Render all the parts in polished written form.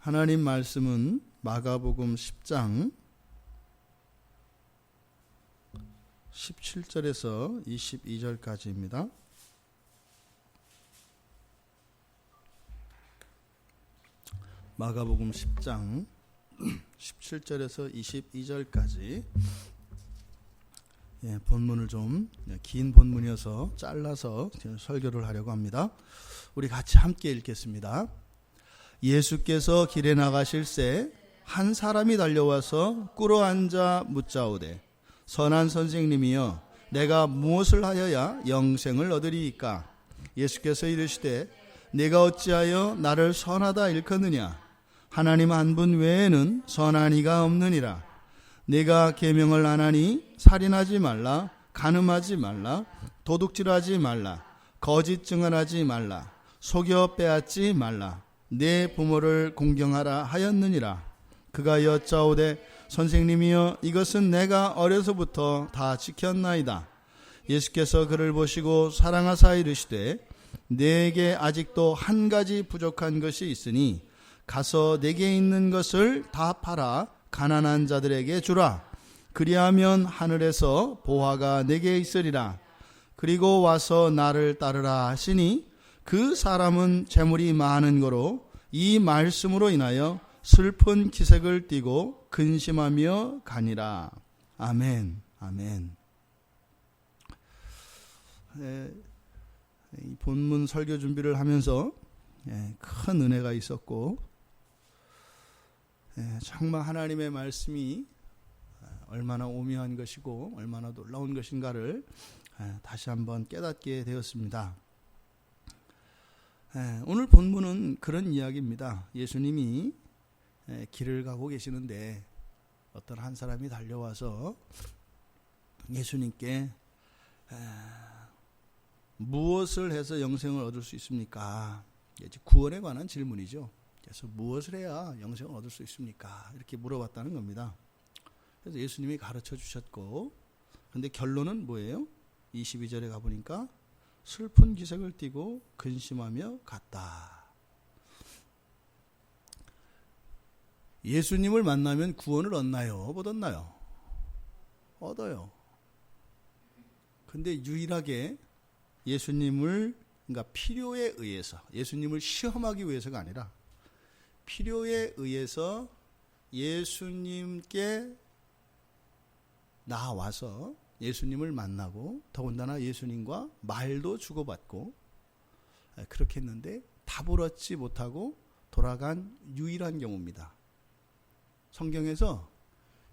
하나님 말씀은 마가복음 10장 17절에서 22절까지입니다. 마가복음 10장 17절에서 22절까지 본문을 좀 긴 본문이어서 잘라서 설교를 하려고 합니다. 우리 같이 함께 읽겠습니다. 예수께서 길에 나가실새 한 사람이 달려와서 꿇어 앉아 묻자오되 선한 선생님이여 내가 무엇을 하여야 영생을 얻으리이까? 예수께서 이르시되 내가 어찌하여 나를 선하다 일컫느냐? 하나님 한 분 외에는 선한 이가 없느니라. 내가 계명을 안 하니 살인하지 말라, 간음하지 말라, 도둑질하지 말라, 거짓 증언하지 말라, 속여 빼앗지 말라, 내 부모를 공경하라 하였느니라. 그가 여짜오되 선생님이여 이것은 내가 어려서부터 다 지켰나이다. 예수께서 그를 보시고 사랑하사 이르시되 내게 아직도 한 가지 부족한 것이 있으니 가서 내게 있는 것을 다 팔아 가난한 자들에게 주라. 그리하면 하늘에서 보화가 내게 있으리라. 그리고 와서 나를 따르라 하시니 그 사람은 재물이 많은 거로 이 말씀으로 인하여 슬픈 기색을 띠고 근심하며 가니라. 아멘. 아멘. 이 본문 설교 준비를 하면서 큰 은혜가 있었고 정말 하나님의 말씀이 얼마나 오묘한 것이고 얼마나 놀라운 것인가를 다시 한번 깨닫게 되었습니다. 오늘 본문은 그런 이야기입니다. 예수님이 길을 가고 계시는데 어떤 한 사람이 달려와서 예수님께 무엇을 해서 영생을 얻을 수 있습니까? 구원에 관한 질문이죠. 그래서 무엇을 해야 영생을 얻을 수 있습니까? 이렇게 물어봤다는 겁니다. 그래서 예수님이 가르쳐 주셨고, 근데 결론은 뭐예요? 22절에 가보니까 슬픈 기색을 띠고 근심하며 갔다. 예수님을 만나면 구원을 얻나요? 못 얻나요? 얻어요. 근데 유일하게 예수님을, 그러니까 필요에 의해서, 예수님을 시험하기 위해서가 아니라 필요에 의해서 예수님께 나와서 예수님을 만나고 더군다나 예수님과 말도 주고받고 그렇게 했는데 답을 얻지 못하고 돌아간 유일한 경우입니다. 성경에서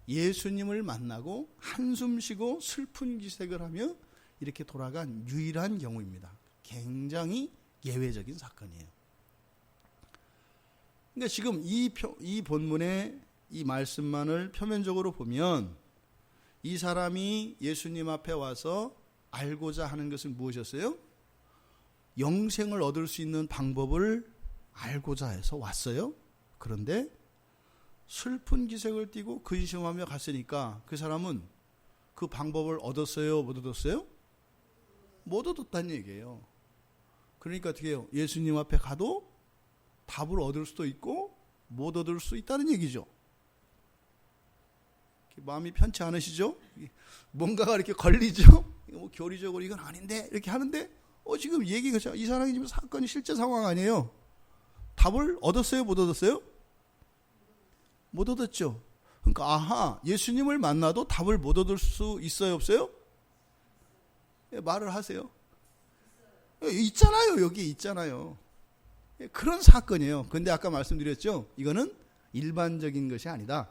예수님을 만나고 한숨 쉬고 슬픈 기색을 하며 이렇게 돌아간 유일한 경우입니다. 굉장히 예외적인 사건이에요. 그러니까 지금 이 본문의 이 말씀만을 표면적으로 보면 이 사람이 예수님 앞에 와서 알고자 하는 것은 무엇이었어요? 영생을 얻을 수 있는 방법을 알고자 해서 왔어요. 그런데 슬픈 기색을 띠고 근심하며 갔으니까 그 사람은 그 방법을 얻었어요? 못 얻었어요? 못 얻었다는 얘기예요. 그러니까 어떻게 해요? 예수님 앞에 가도 답을 얻을 수도 있고 못 얻을 수 있다는 얘기죠. 마음이 편치 않으시죠? 뭔가가 이렇게 걸리죠? 뭐 교리적으로 이건 아닌데 이렇게 하는데 지금 얘기가 이 사람이 지금 사건이 실제 상황 아니에요. 답을 얻었어요? 못 얻었어요? 못 얻었죠. 그러니까 아하, 예수님을 만나도 답을 못 얻을 수 있어요? 없어요? 말을 하세요. 있잖아요. 여기 있잖아요. 그런 사건이에요. 근데 아까 말씀드렸죠. 이거는 일반적인 것이 아니다.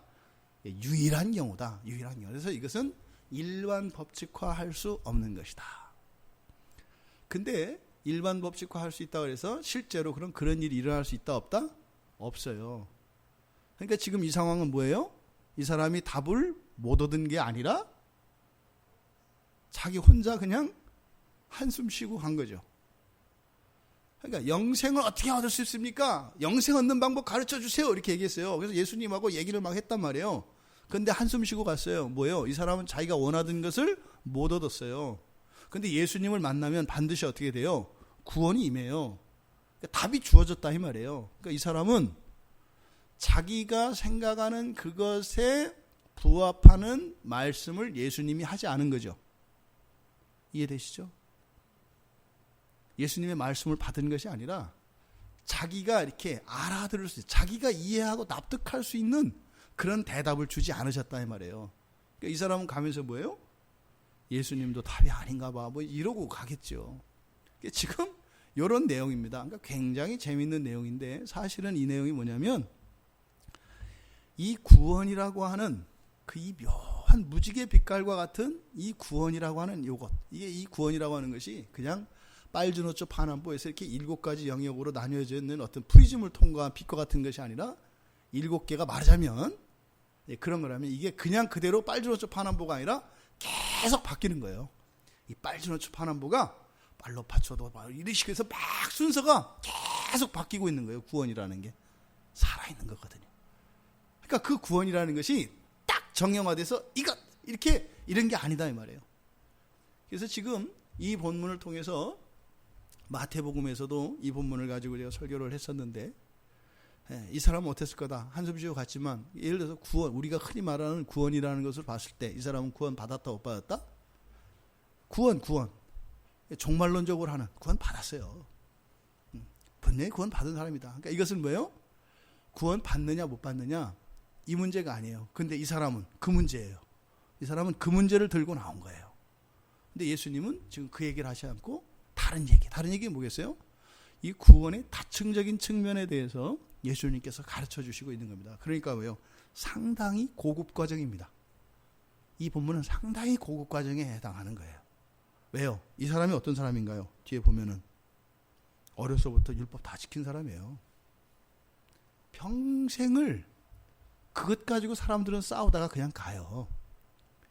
유일한 경우다. 유일한 경우. 그래서 이것은 일반 법칙화할 수 없는 것이다. 근데 일반 법칙화할 수 있다고 해서 실제로 그런 일이 일어날 수 있다 없다? 없어요. 그러니까 지금 이 상황은 뭐예요? 이 사람이 답을 못 얻은 게 아니라 자기 혼자 그냥 한숨 쉬고 간 거죠. 그러니까 영생을 어떻게 얻을 수 있습니까? 영생 얻는 방법 가르쳐 주세요. 이렇게 얘기했어요. 그래서 예수님하고 얘기를 막 했단 말이에요. 근데 한숨 쉬고 갔어요. 뭐예요? 이 사람은 자기가 원하던 것을 못 얻었어요. 근데 예수님을 만나면 반드시 어떻게 돼요? 구원이 임해요. 그러니까 답이 주어졌다 이 말이에요. 그러니까 이 사람은 자기가 생각하는 그것에 부합하는 말씀을 예수님이 하지 않은 거죠. 이해되시죠? 예수님의 말씀을 받은 것이 아니라 자기가 이렇게 알아들을 수 있는, 자기가 이해하고 납득할 수 있는 그런 대답을 주지 않으셨다 이 말이에요. 그러니까 이 사람은 가면서 뭐예요? 예수님도 답이 아닌가 봐 뭐 이러고 가겠죠. 그러니까 지금 이런 내용입니다. 그러니까 굉장히 재미있는 내용인데 사실은 이 내용이 뭐냐면 이 구원이라고 하는 그 이 묘한 무지개 빛깔과 같은 이 구원이라고 하는 요것, 이게 이 구원이라고 하는 것이 그냥 빨주노초 파남보에서 이렇게 7가지 영역으로 나뉘어져 있는 어떤 프리즘을 통과한 빛과 같은 것이 아니라 7개가 말하자면 그런 거라면 이게 그냥 그대로 빨주노초 파남보가 아니라 계속 바뀌는 거예요. 이 빨주노초 파남보가 말로파초도 이런 식으로 해서 막 순서가 계속 바뀌고 있는 거예요. 구원이라는 게 살아있는 거거든요. 그러니까 그 구원이라는 것이 딱 정형화돼서 이것 이렇게 이런 게 아니다 이 말이에요. 그래서 지금 이 본문을 통해서 마태복음에서도 이 본문을 가지고 제가 설교를 했었는데 이 사람은 어땠을 거다 한숨 쉬고 갔지만 예를 들어서 구원, 우리가 흔히 말하는 구원이라는 것을 봤을 때 이 사람은 구원 받았다 못 받았다? 구원 종말론적으로 하는 구원 받았어요. 분명히 구원 받은 사람이다. 그러니까 이것은 뭐예요? 구원 받느냐 못 받느냐 이 문제가 아니에요. 근데 이 사람은 그 문제예요. 이 사람은 그 문제를 들고 나온 거예요. 근데 예수님은 지금 그 얘기를 하지 않고 다른 얘기가 뭐겠어요? 이 구원의 다층적인 측면에 대해서 예수님께서 가르쳐 주시고 있는 겁니다. 그러니까 왜요? 상당히 고급 과정입니다. 이 본문은 상당히 고급 과정에 해당하는 거예요. 왜요? 이 사람이 어떤 사람인가요? 뒤에 보면은 어려서부터 율법 다 지킨 사람이에요. 평생을 그것 가지고 사람들은 싸우다가 그냥 가요.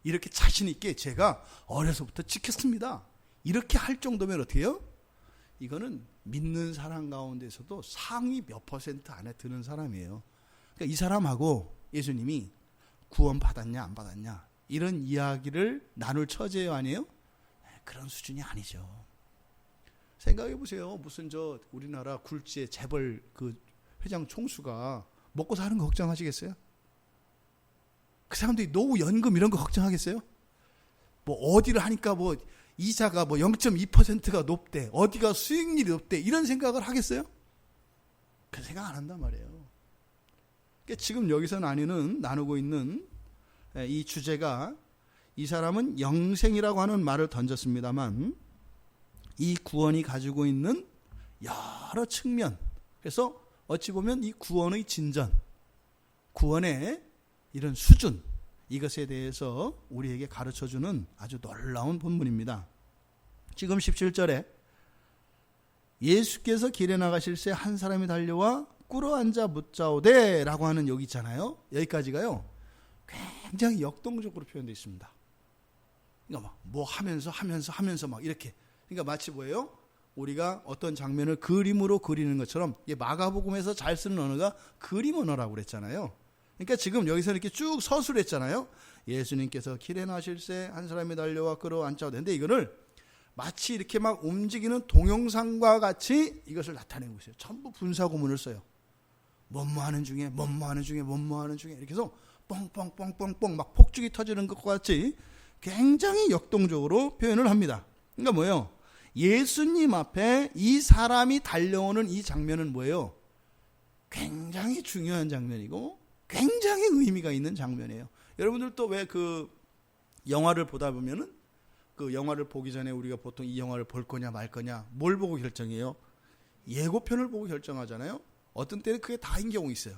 이렇게 자신 있게 제가 어려서부터 지켰습니다. 이렇게 할 정도면 어떻게 해요? 이거는 믿는 사람 가운데서도 상위 몇 % 안에 드는 사람이에요. 그러니까 이 사람하고 예수님이 구원 받았냐 안 받았냐 이런 이야기를 나눌 처지예요 아니에요? 그런 수준이 아니죠. 생각해 보세요. 무슨 우리나라 굴지의 재벌 그 회장 총수가 먹고 사는 거 걱정하시겠어요? 그 사람들이 노후 연금 이런 거 걱정하겠어요? 뭐 어디를 하니까 뭐 이자가 뭐 0.2%가 높대, 어디가 수익률이 높대 이런 생각을 하겠어요? 그 생각 안 한단 말이에요. 그러니까 지금 여기서 나누고 있는 이 주제가 이 사람은 영생이라고 하는 말을 던졌습니다만 이 구원이 가지고 있는 여러 측면, 그래서 어찌 보면 이 구원의 진전, 구원의 이런 수준, 이것에 대해서 우리에게 가르쳐주는 아주 놀라운 본문입니다. 지금 17절에 예수께서 길에 나가실새 한 사람이 달려와 꿇어앉아 묻자오되 라고 하는 여기 있잖아요. 여기까지가요 굉장히 역동적으로 표현되어 있습니다. 그러니까 뭐 하면서 막 이렇게, 그러니까 마치 뭐예요? 우리가 어떤 장면을 그림으로 그리는 것처럼 마가복음에서 잘 쓰는 언어가 그림 언어라고 그랬잖아요. 그러니까 지금 여기서 이렇게 쭉 서술했잖아요. 예수님께서 길에 나실새 한 사람이 달려와 끌어앉자. 근데 이거를 마치 이렇게 막 움직이는 동영상과 같이 이것을 나타내고 있어요. 전부 분사구문을 써요. 뭐하는 중에 이렇게 해서 뻥뻥뻥뻥뻥 막 폭죽이 터지는 것과 같이 굉장히 역동적으로 표현을 합니다. 그러니까 뭐예요? 예수님 앞에 이 사람이 달려오는 이 장면은 뭐예요? 굉장히 중요한 장면이고 굉장히 의미가 있는 장면이에요. 여러분들도 왜 그 영화를 보다 보면은 그 영화를 보기 전에 우리가 보통 이 영화를 볼 거냐 말 거냐 뭘 보고 결정해요? 예고편을 보고 결정하잖아요. 어떤 때는 그게 다인 경우 있어요.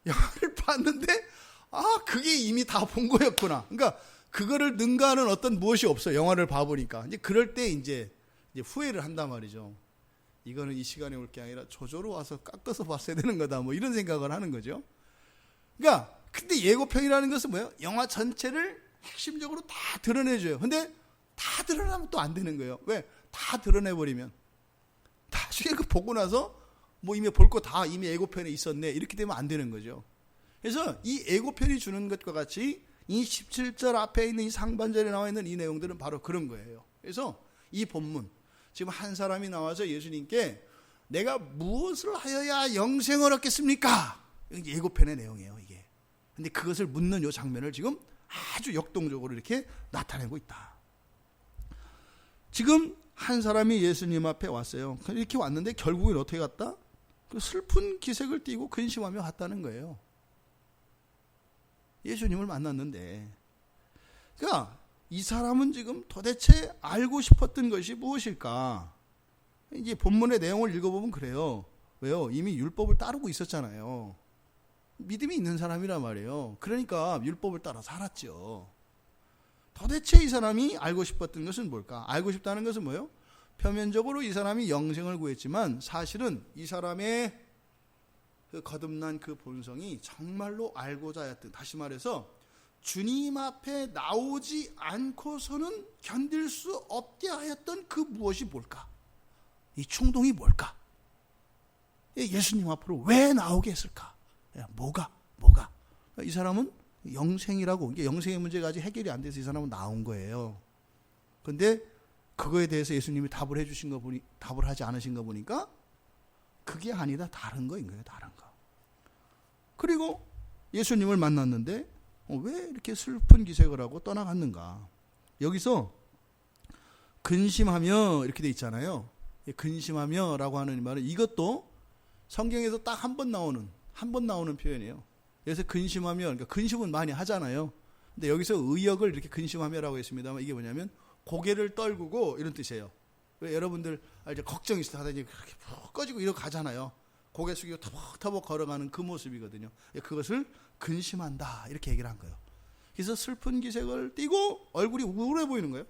영화를 봤는데 그게 이미 다 본 거였구나. 그러니까 그거를 능가하는 어떤 무엇이 없어요. 영화를 봐보니까. 이제 그럴 때 이제 후회를 한단 말이죠. 이거는 이 시간에 올 게 아니라 조조로 와서 깎아서 봤어야 되는 거다. 뭐 이런 생각을 하는 거죠. 그러니까 근데 예고편이라는 것은 뭐예요? 영화 전체를 핵심적으로 다 드러내줘요. 근데 다 드러나면 또 안 되는 거예요. 왜? 다 드러내버리면 나중에 그 보고 나서 뭐 이미 볼 거 다 이미 예고편에 있었네 이렇게 되면 안 되는 거죠. 그래서 이 예고편이 주는 것과 같이 이 17절 앞에 있는 이 상반절에 나와 있는 이 내용들은 바로 그런 거예요. 그래서 이 본문 지금 한 사람이 나와서 예수님께 내가 무엇을 하여야 영생을 얻겠습니까? 이게 예고편의 내용이에요, 이게. 근데 그것을 묻는 이 장면을 지금 아주 역동적으로 이렇게 나타내고 있다. 지금 한 사람이 예수님 앞에 왔어요. 이렇게 왔는데 결국엔 어떻게 갔다? 그 슬픈 기색을 띠고 근심하며 갔다는 거예요. 예수님을 만났는데. 그러니까 이 사람은 지금 도대체 알고 싶었던 것이 무엇일까? 이제 본문의 내용을 읽어보면 그래요. 왜요? 이미 율법을 따르고 있었잖아요. 믿음이 있는 사람이란 말이에요. 그러니까 율법을 따라 살았죠. 도대체 이 사람이 알고 싶었던 것은 뭘까? 알고 싶다는 것은 뭐예요? 표면적으로 이 사람이 영생을 구했지만 사실은 이 사람의 그 거듭난 그 본성이 정말로 알고자 하였던, 다시 말해서 주님 앞에 나오지 않고서는 견딜 수 없게 하였던 그 무엇이 뭘까? 이 충동이 뭘까? 예수님 앞으로 왜 나오게 했을까? 뭐가? 이 사람은 영생이라고, 이게 영생의 문제가 아직 해결이 안 돼서 이 사람은 나온 거예요. 근데 그거에 대해서 예수님이 답을 해주신 거 보니, 답을 하지 않으신 거 보니까 그게 아니다, 다른 거인 거예요, 다른 거. 그리고 예수님을 만났는데 왜 이렇게 슬픈 기색을 하고 떠나갔는가? 여기서 근심하며 이렇게 돼 있잖아요. 근심하며라고 하는 말은 이것도 성경에서 딱 한 번 나오는 표현이에요. 그래서 근심하며, 그러니까 근심은 많이 하잖아요. 근데 여기서 의역을 이렇게 근심하며라고 했습니다만 이게 뭐냐면 고개를 떨구고 이런 뜻이에요. 왜 여러분들 이제 걱정이 있을 때 하다 이제 그렇게 푹 꺼지고 이러고 가잖아요. 고개 숙이고 터벅터벅 걸어가는 그 모습이거든요. 그것을 근심한다 이렇게 얘기를 한 거예요. 그래서 슬픈 기색을 띠고 얼굴이 우울해 보이는 거예요.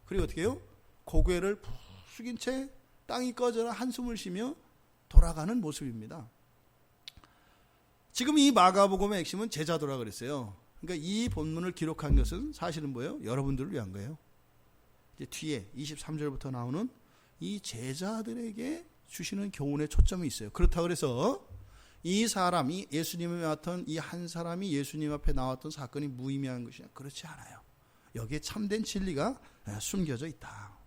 그리고 어떻게 해요? 고개를 푹 숙인 채 땅이 꺼져라 한숨을 쉬며 돌아가는 모습입니다. 지금 이 마가복음의 핵심은 제자도라 그랬어요. 그러니까 이 본문을 기록한 것은 사실은 뭐예요? 여러분들을 위한 거예요. 이제 뒤에 23절부터 나오는 이 제자들에게 주시는 교훈의 초점이 있어요. 그렇다고 해서 이 사람이 예수님을 맡은 이 한 사람이 예수님 앞에 나왔던 사건이 무의미한 것이냐? 그렇지 않아요. 여기에 참된 진리가 숨겨져 있다.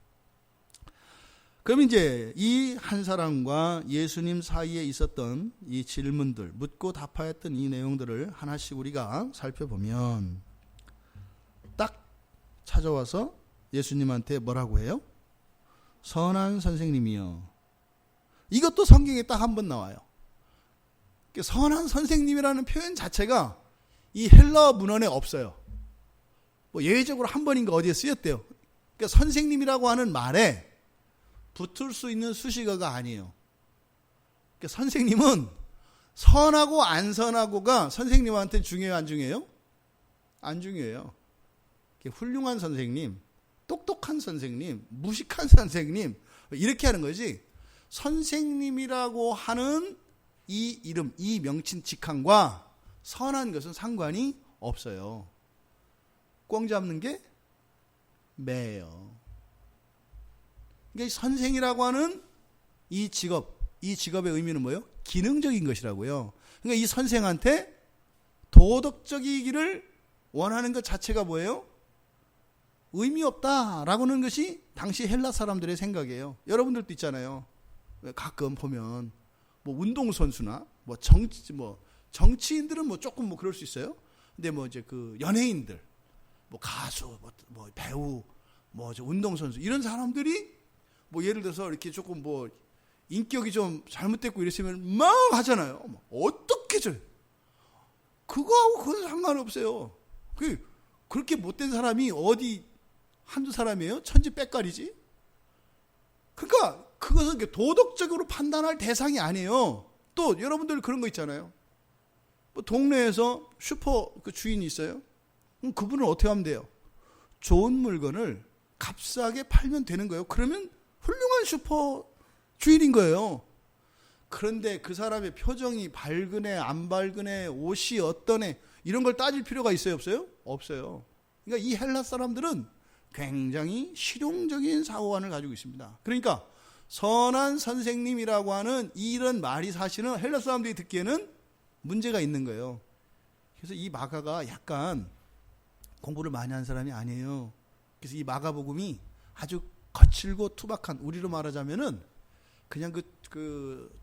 그럼 이제 이 한 사람과 예수님 사이에 있었던 이 질문들, 묻고 답하였던 이 내용들을 하나씩 우리가 살펴보면 딱 찾아와서 예수님한테 뭐라고 해요? 선한 선생님이요. 이것도 성경에 딱 한 번 나와요. 선한 선생님이라는 표현 자체가 이 헬라어 문헌에 없어요. 뭐 예외적으로 한 번인가 어디에 쓰였대요. 그러니까 선생님이라고 하는 말에 붙을 수 있는 수식어가 아니에요. 그러니까 선생님은 선하고 안 선하고가 선생님한테 중요해요, 안 중요해요? 안 중요해요. 훌륭한 선생님, 똑똑한 선생님, 무식한 선생님 이렇게 하는 거지. 선생님이라고 하는 이 이름, 이 명칭 직함과 선한 것은 상관이 없어요. 꽝 잡는 게 매예요. 그러니까 선생이라고 하는 이 직업의 의미는 뭐예요? 기능적인 것이라고요. 그러니까 이 선생한테 도덕적이기를 원하는 것 자체가 뭐예요? 의미 없다라고 하는 것이 당시 헬라 사람들의 생각이에요. 여러분들도 있잖아요. 가끔 보면 뭐 운동선수나 뭐 정치인들은 뭐 조금 뭐 그럴 수 있어요. 근데 뭐 이제 그 연예인들, 뭐 가수, 뭐 배우, 뭐 운동선수 이런 사람들이 뭐 예를 들어서 이렇게 조금 뭐 인격이 좀 잘못됐고 이랬으면 막 하잖아요. 어떻게 그거하고 그건 상관없어요. 그렇게 못된 사람이 어디 한두 사람이에요? 천지 빽깔이지. 그러니까 그것은 도덕적으로 판단할 대상이 아니에요. 또 여러분들 그런 거 있잖아요. 뭐 동네에서 슈퍼 그 주인이 있어요. 그럼 그분은 어떻게 하면 돼요? 좋은 물건을 값싸게 팔면 되는 거예요. 그러면 훌륭한 슈퍼 주인인 거예요. 그런데 그 사람의 표정이 밝으네 안 밝으네 옷이 어떠네 이런 걸 따질 필요가 있어요 없어요? 없어요. 그러니까 이 헬라 사람들은 굉장히 실용적인 사고관을 가지고 있습니다. 그러니까 선한 선생님이라고 하는 이런 말이 사실은 헬라 사람들이 듣기에는 문제가 있는 거예요. 그래서 이 마가가 약간 공부를 많이 한 사람이 아니에요. 그래서 이 마가복음이 아주 거칠고 투박한, 우리로 말하자면은 그냥 그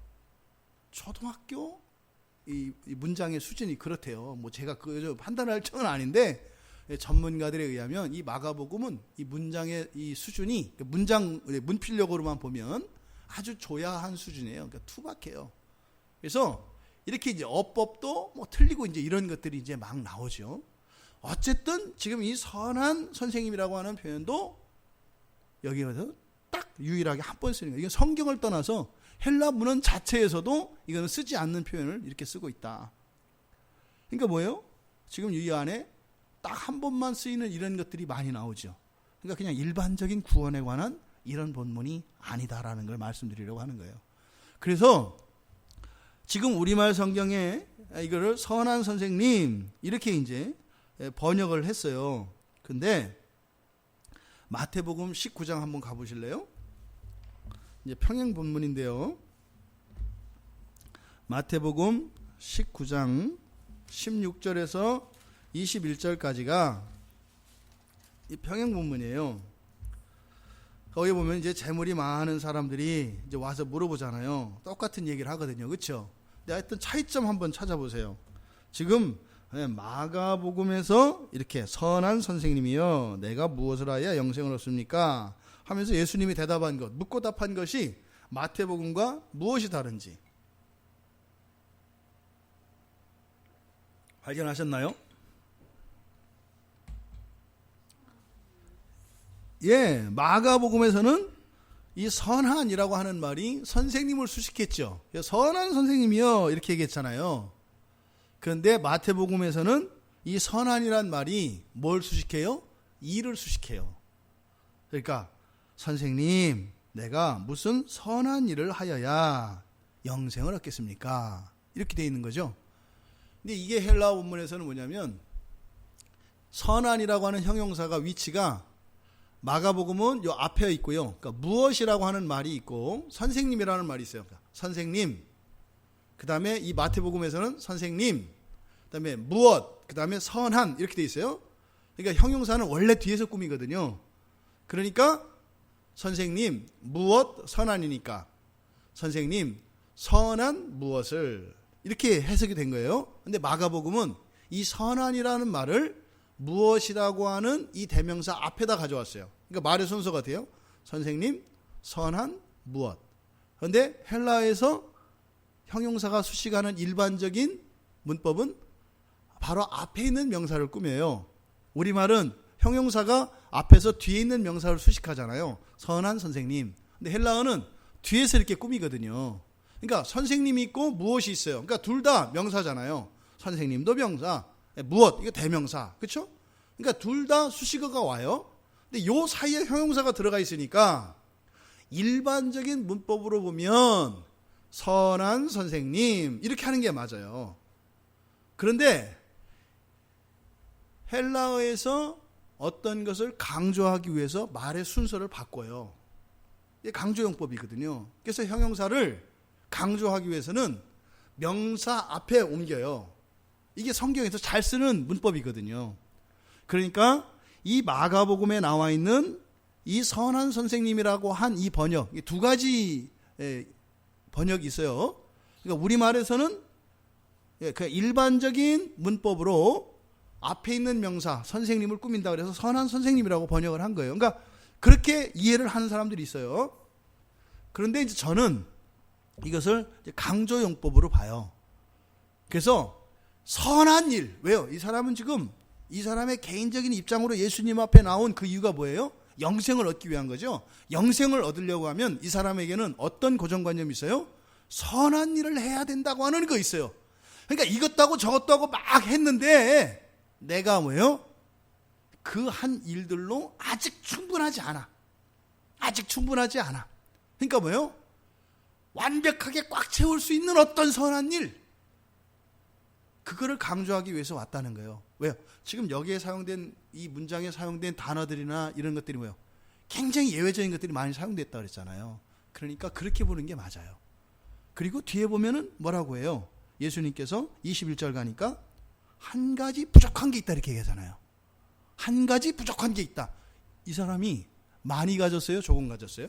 초등학교 이 문장의 수준이 그렇대요. 뭐 제가 그 판단할 청은 아닌데 전문가들에 의하면 이 마가복음은 이 문장의 이 수준이 문장 문필력으로만 보면 아주 조야한 수준이에요. 그러니까 투박해요. 그래서 이렇게 이제 어법도 뭐 틀리고 이제 이런 것들이 이제 막 나오죠. 어쨌든 지금 이 선한 선생님이라고 하는 표현도 여기에서 딱 유일하게 한 번 쓰는 거예요. 이건 성경을 떠나서 헬라 문헌 자체에서도 이거는 쓰지 않는 표현을 이렇게 쓰고 있다. 그러니까 뭐예요? 지금 이 안에 딱 한 번만 쓰이는 이런 것들이 많이 나오죠. 그러니까 그냥 일반적인 구원에 관한 이런 본문이 아니다라는 걸 말씀드리려고 하는 거예요. 그래서 지금 우리말 성경에 이거를 선한 선생님 이렇게 이제 번역을 했어요. 근데 마태복음 19장 한번 가보실래요? 이제 평행 본문인데요. 마태복음 19장 16절에서 21절까지가 이 평행 본문이에요. 거기 보면 이제 재물이 많은 사람들이 이제 와서 물어보잖아요. 똑같은 얘기를 하거든요. 그렇죠? 근데 하여튼 차이점 한번 찾아보세요. 지금 마가복음에서 이렇게 선한 선생님이여 내가 무엇을 하여 영생을 얻습니까? 하면서 예수님이 대답한 것, 묻고 답한 것이 마태복음과 무엇이 다른지 발견하셨나요? 예, 마가복음에서는 이 선한이라고 하는 말이 선생님을 수식했죠. 선한 선생님이요 이렇게 얘기했잖아요. 그런데 마태복음에서는 이 선한이란 말이 뭘 수식해요? 일을 수식해요. 그러니까 선생님 내가 무슨 선한 일을 하여야 영생을 얻겠습니까? 이렇게 되어 있는 거죠. 근데 이게 헬라어 본문에서는 뭐냐면 선한이라고 하는 형용사가 위치가 마가복음은 요 앞에 있고요. 그러니까 무엇이라고 하는 말이 있고 선생님이라는 말이 있어요. 그러니까 선생님. 그 다음에 이 마태복음에서는 선생님. 그 다음에 무엇. 그 다음에 선한. 이렇게 돼 있어요. 그러니까 형용사는 원래 뒤에서 꾸미거든요. 그러니까 선생님 무엇 선한이니까 선생님 선한 무엇을 이렇게 해석이 된 거예요. 근데 마가복음은 이 선한이라는 말을 무엇이라고 하는 이 대명사 앞에다 가져왔어요. 그러니까 말의 순서가 돼요. 선생님, 선한, 무엇. 그런데 헬라에서 형용사가 수식하는 일반적인 문법은 바로 앞에 있는 명사를 꾸며요. 우리말은 형용사가 앞에서 뒤에 있는 명사를 수식하잖아요. 선한 선생님. 근데 헬라어는 뒤에서 이렇게 꾸미거든요. 그러니까 선생님이 있고 무엇이 있어요. 그러니까 둘 다 명사잖아요. 선생님도 명사. 무엇, 이거 대명사. 그렇죠? 그러니까 둘 다 수식어가 와요. 근데 요 사이에 형용사가 들어가 있으니까 일반적인 문법으로 보면 선한 선생님 이렇게 하는 게 맞아요. 그런데 헬라어에서 어떤 것을 강조하기 위해서 말의 순서를 바꿔요. 이게 강조용법이거든요. 그래서 형용사를 강조하기 위해서는 명사 앞에 옮겨요. 이게 성경에서 잘 쓰는 문법이거든요. 그러니까 이 마가복음에 나와 있는 이 선한 선생님이라고 한 이 번역, 두 가지 번역이 있어요. 그러니까 우리말에서는 그 일반적인 문법으로 앞에 있는 명사 선생님을 꾸민다 그래서 선한 선생님이라고 번역을 한 거예요. 그러니까 그렇게 이해를 하는 사람들이 있어요. 그런데 이제 저는 이것을 강조용법으로 봐요. 그래서 선한 일. 왜요? 이 사람은 지금 이 사람의 개인적인 입장으로 예수님 앞에 나온 그 이유가 뭐예요? 영생을 얻기 위한 거죠. 영생을 얻으려고 하면 이 사람에게는 어떤 고정관념이 있어요? 선한 일을 해야 된다고 하는 거 있어요. 그러니까 이것도 하고 저것도 하고 막 했는데 내가 뭐예요? 그 한 일들로 아직 충분하지 않아. 아직 충분하지 않아. 그러니까 뭐예요? 완벽하게 꽉 채울 수 있는 어떤 선한 일, 그거를 강조하기 위해서 왔다는 거예요. 왜요? 지금 여기에 사용된 이 문장에 사용된 단어들이나 이런 것들이 뭐예요? 굉장히 예외적인 것들이 많이 사용됐다 그랬잖아요. 그러니까 그렇게 보는 게 맞아요. 그리고 뒤에 보면은 뭐라고 해요? 예수님께서 21절 가니까 한 가지 부족한 게 있다 이렇게 얘기하잖아요. 한 가지 부족한 게 있다. 이 사람이 많이 가졌어요? 조금 가졌어요?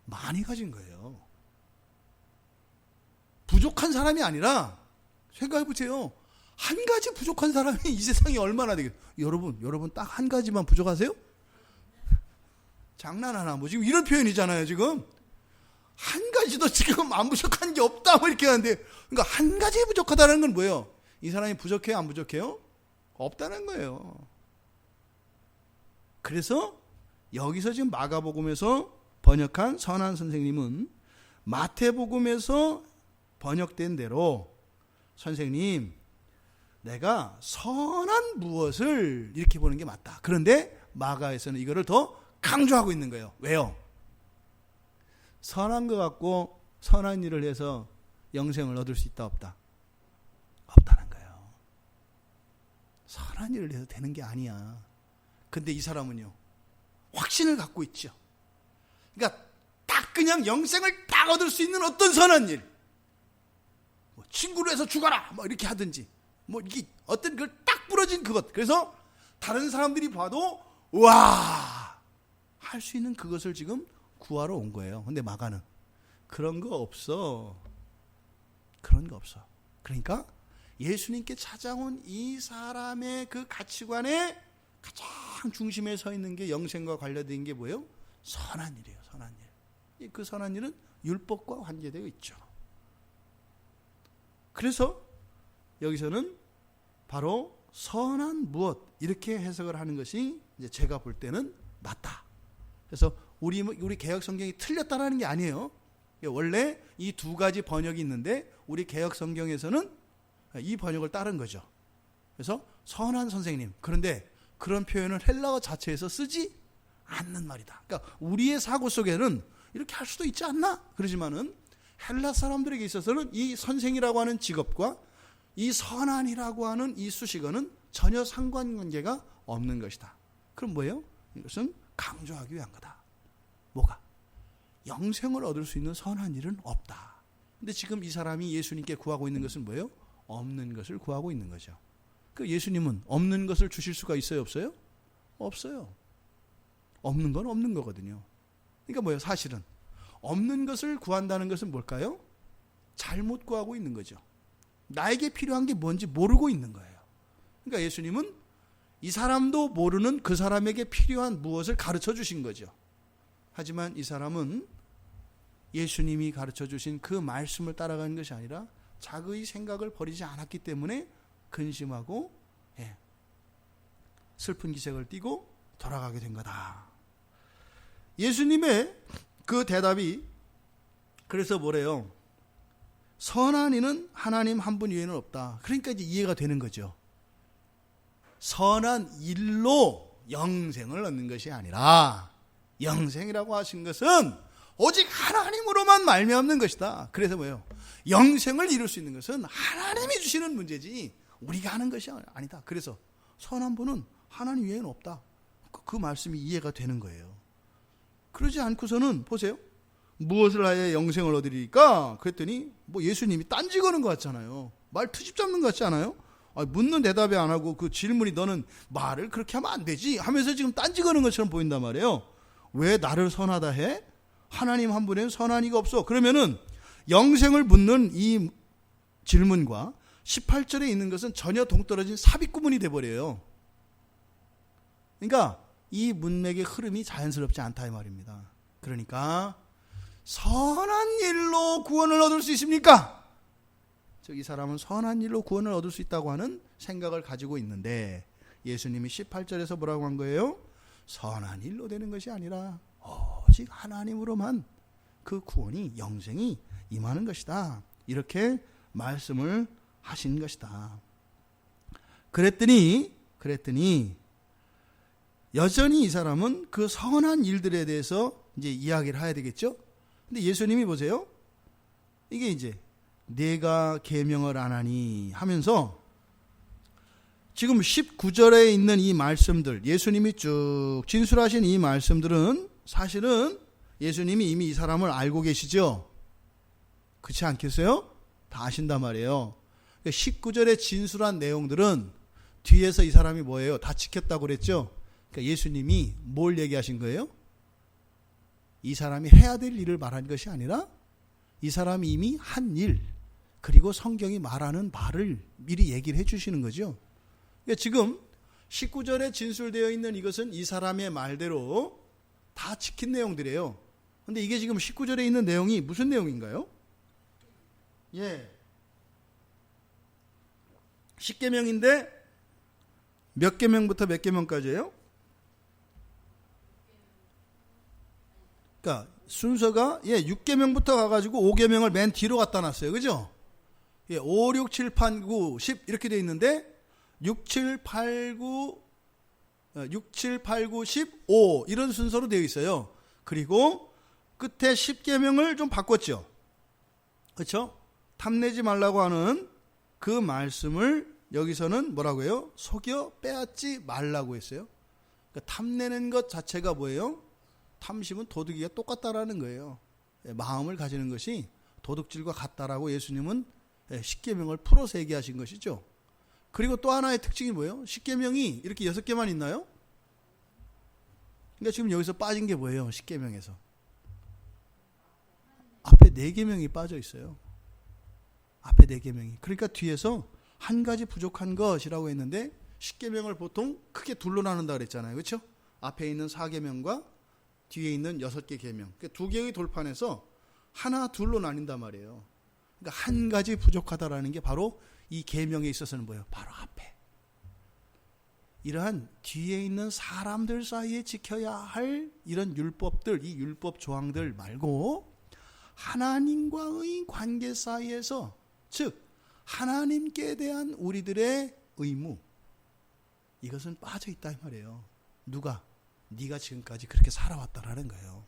많이 가진 거예요. 부족한 사람이 아니라 생각해 보세요. 한 가지 부족한 사람이 이 세상에 얼마나 되겠어요. 여러분 딱 한 가지만 부족하세요? 장난하나 뭐 지금 이런 표현이잖아요. 지금 한 가지도 지금 안 부족한 게 없다 뭐 이렇게 하는데, 그러니까 한 가지 부족하다는 건 뭐예요? 이 사람이 부족해요, 안 부족해요? 없다는 거예요. 그래서 여기서 지금 마가복음에서 번역한 선한 선생님은 마태복음에서 번역된 대로, 선생님 내가 선한 무엇을 이렇게 보는 게 맞다. 그런데 마가에서는 이거를 더 강조하고 있는 거예요. 왜요? 선한 것 갖고 선한 일을 해서 영생을 얻을 수 있다 없다? 없다는 거예요. 선한 일을 해서 되는 게 아니야. 근데 이 사람은요, 확신을 갖고 있죠. 그러니까 딱 그냥 영생을 딱 얻을 수 있는 어떤 선한 일, 뭐 친구로 해서 죽어라 뭐 이렇게 하든지, 뭐 이게 어떤 그 딱 부러진 그것, 그래서 다른 사람들이 봐도 와 할 수 있는 그것을 지금 구하러 온 거예요. 근데 마가는 그런 거 없어. 그런 거 없어. 그러니까 예수님께 찾아온 이 사람의 그 가치관의 가장 중심에 서 있는 게 영생과 관련된 게 뭐예요? 선한 일이에요. 선한 일. 그 선한 일은 율법과 관계되어 있죠. 그래서 여기서는 바로 선한 무엇 이렇게 해석을 하는 것이 이제 제가 볼 때는 맞다. 그래서 우리 개역 성경이 틀렸다라는 게 아니에요. 원래 이 두 가지 번역이 있는데 우리 개역 성경에서는 이 번역을 따른 거죠. 그래서 선한 선생님. 그런데 그런 표현을 헬라어 자체에서 쓰지 않는 말이다. 그러니까 우리의 사고 속에는 이렇게 할 수도 있지 않나? 그러지만은 헬라 사람들에게 있어서는 이 선생이라고 하는 직업과 이 선한이라고 하는 이 수식어는 전혀 상관관계가 없는 것이다. 그럼 뭐예요? 이것은 강조하기 위한 거다. 뭐가? 영생을 얻을 수 있는 선한 일은 없다. 근데 지금 이 사람이 예수님께 구하고 있는 것은 뭐예요? 없는 것을 구하고 있는 거죠. 그 예수님은 없는 것을 주실 수가 있어요, 없어요? 없어요. 없는 건 없는 거거든요. 그러니까 뭐예요? 사실은 없는 것을 구한다는 것은 뭘까요? 잘못 구하고 있는 거죠. 나에게 필요한 게 뭔지 모르고 있는 거예요. 그러니까 예수님은 이 사람도 모르는 그 사람에게 필요한 무엇을 가르쳐 주신 거죠. 하지만 이 사람은 예수님이 가르쳐 주신 그 말씀을 따라가는 것이 아니라 자기의 생각을 버리지 않았기 때문에 근심하고 슬픈 기색을 띠고 돌아가게 된 거다. 예수님의 그 대답이 그래서 뭐래요? 선한 이는 하나님 한 분 이외에는 없다. 그러니까 이제 이해가 되는 거죠. 선한 일로 영생을 얻는 것이 아니라 영생이라고 하신 것은 오직 하나님으로만 말미암는 것이다. 그래서 뭐예요? 영생을 이룰 수 있는 것은 하나님이 주시는 문제지 우리가 하는 것이 아니다. 그래서 선한 분은 하나님 외에는 없다. 그 말씀이 이해가 되는 거예요. 그러지 않고서는 보세요. 무엇을 하여 영생을 얻으리까? 그랬더니 뭐 예수님이 딴지 거는 것 같잖아요. 말 트집 잡는 것 같지 않아요? 묻는 대답이 안 하고 그 질문이 너는 말을 그렇게 하면 안 되지 하면서 지금 딴지 거는 것처럼 보인단 말이에요. 왜 나를 선하다 해? 하나님 한 분에는 선한 이가 없어. 그러면은 영생을 묻는 이 질문과 18절에 있는 것은 전혀 동떨어진 삽입구문이 돼버려요. 그러니까 이 문맥의 흐름이 자연스럽지 않다 이 말입니다. 그러니까 선한 일로 구원을 얻을 수 있습니까? 즉 이 사람은 선한 일로 구원을 얻을 수 있다고 하는 생각을 가지고 있는데 예수님이 18절에서 뭐라고 한 거예요? 선한 일로 되는 것이 아니라 오직 하나님으로만 그 구원이 영생이 임하는 것이다. 이렇게 말씀을 하신 것이다. 그랬더니 여전히 이 사람은 그 선한 일들에 대해서 이제 이야기를 해야 되겠죠? 근데 예수님이 보세요. 이게 이제 내가 계명을 안 하니 하면서 지금 19절에 있는 이 말씀들, 예수님이 쭉 진술하신 이 말씀들은 사실은 예수님이 이미 이 사람을 알고 계시죠? 그렇지 않겠어요? 다 아신단 말이에요. 19절에 진술한 내용들은 뒤에서 이 사람이 뭐예요? 다 지켰다고 그랬죠? 그러니까 예수님이 뭘 얘기하신 거예요? 이 사람이 해야 될 일을 말한 것이 아니라 이 사람이 이미 한 일, 그리고 성경이 말하는 바를 미리 얘기를 해 주시는 거죠. 그러니까 지금 19절에 진술되어 있는 이것은 이 사람의 말대로 다 지킨 내용들이에요. 근데 이게 지금 19절에 있는 내용이 무슨 내용인가요? 십계명인데 몇 계명부터 몇 계명까지예요? 그러니까 순서가 6계명부터 가가지고 5계명을 맨 뒤로 갖다 놨어요. 그죠? 5, 6, 7, 8, 9, 10 이렇게 돼 있는데 6, 7, 8, 9, 15 이런 순서로 되어 있어요. 그리고 끝에 10계명을 좀 바꿨죠. 그렇죠? 탐내지 말라고 하는 그 말씀을 여기서는 뭐라고 해요? 속여 빼앗지 말라고 했어요. 그러니까 탐내는 것 자체가 뭐예요? 탐심은 도둑이가 똑같다라는 거예요. 마음을 가지는 것이 도둑질과 같다라고 예수님은 십계명을 풀어서 얘기하신 것이죠. 그리고 또 하나의 특징이 뭐예요? 십계명이 이렇게 6개만 있나요? 그러니까 지금 여기서 빠진 게 뭐예요? 십계명에서 앞에 4계명이 빠져 있어요. 앞에 4계명이. 그러니까 뒤에서 한 가지 부족한 것이라고 했는데 십계명을 보통 크게 둘로 나눈다 그랬잖아요. 그렇죠? 앞에 있는 4계명과 뒤에 있는 6개 계명. 그러니까 2개의 돌판에서 하나 둘로 나뉜단 말이에요. 그러니까 한 가지 부족하다라는 게 바로 이 계명에 있어서는 뭐예요? 바로 앞에. 이러한 뒤에 있는 사람들 사이에 지켜야 할 이런 율법들, 이 율법 조항들 말고 하나님과의 관계 사이에서, 즉 하나님께 대한 우리들의 의무, 이것은 빠져 있다 이 말이에요. 누가? 네가 지금까지 그렇게 살아왔다라는 거예요.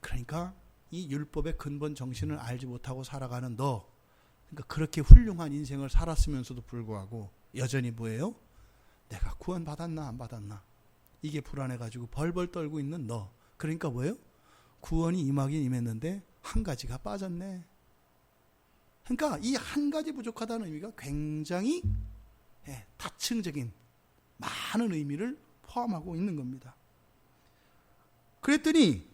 그러니까 이 율법의 근본 정신을 알지 못하고 살아가는 너, 그러니까 그렇게 훌륭한 인생을 살았으면서도 불구하고 여전히 뭐예요? 내가 구원 받았나 안 받았나, 이게 불안해가지고 벌벌 떨고 있는 너. 그러니까 뭐예요? 구원이 임하긴 임했는데 한 가지가 빠졌네. 그러니까 이 한 가지 부족하다는 의미가 굉장히 다층적인 많은 의미를 포함하고 있는 겁니다. 그랬더니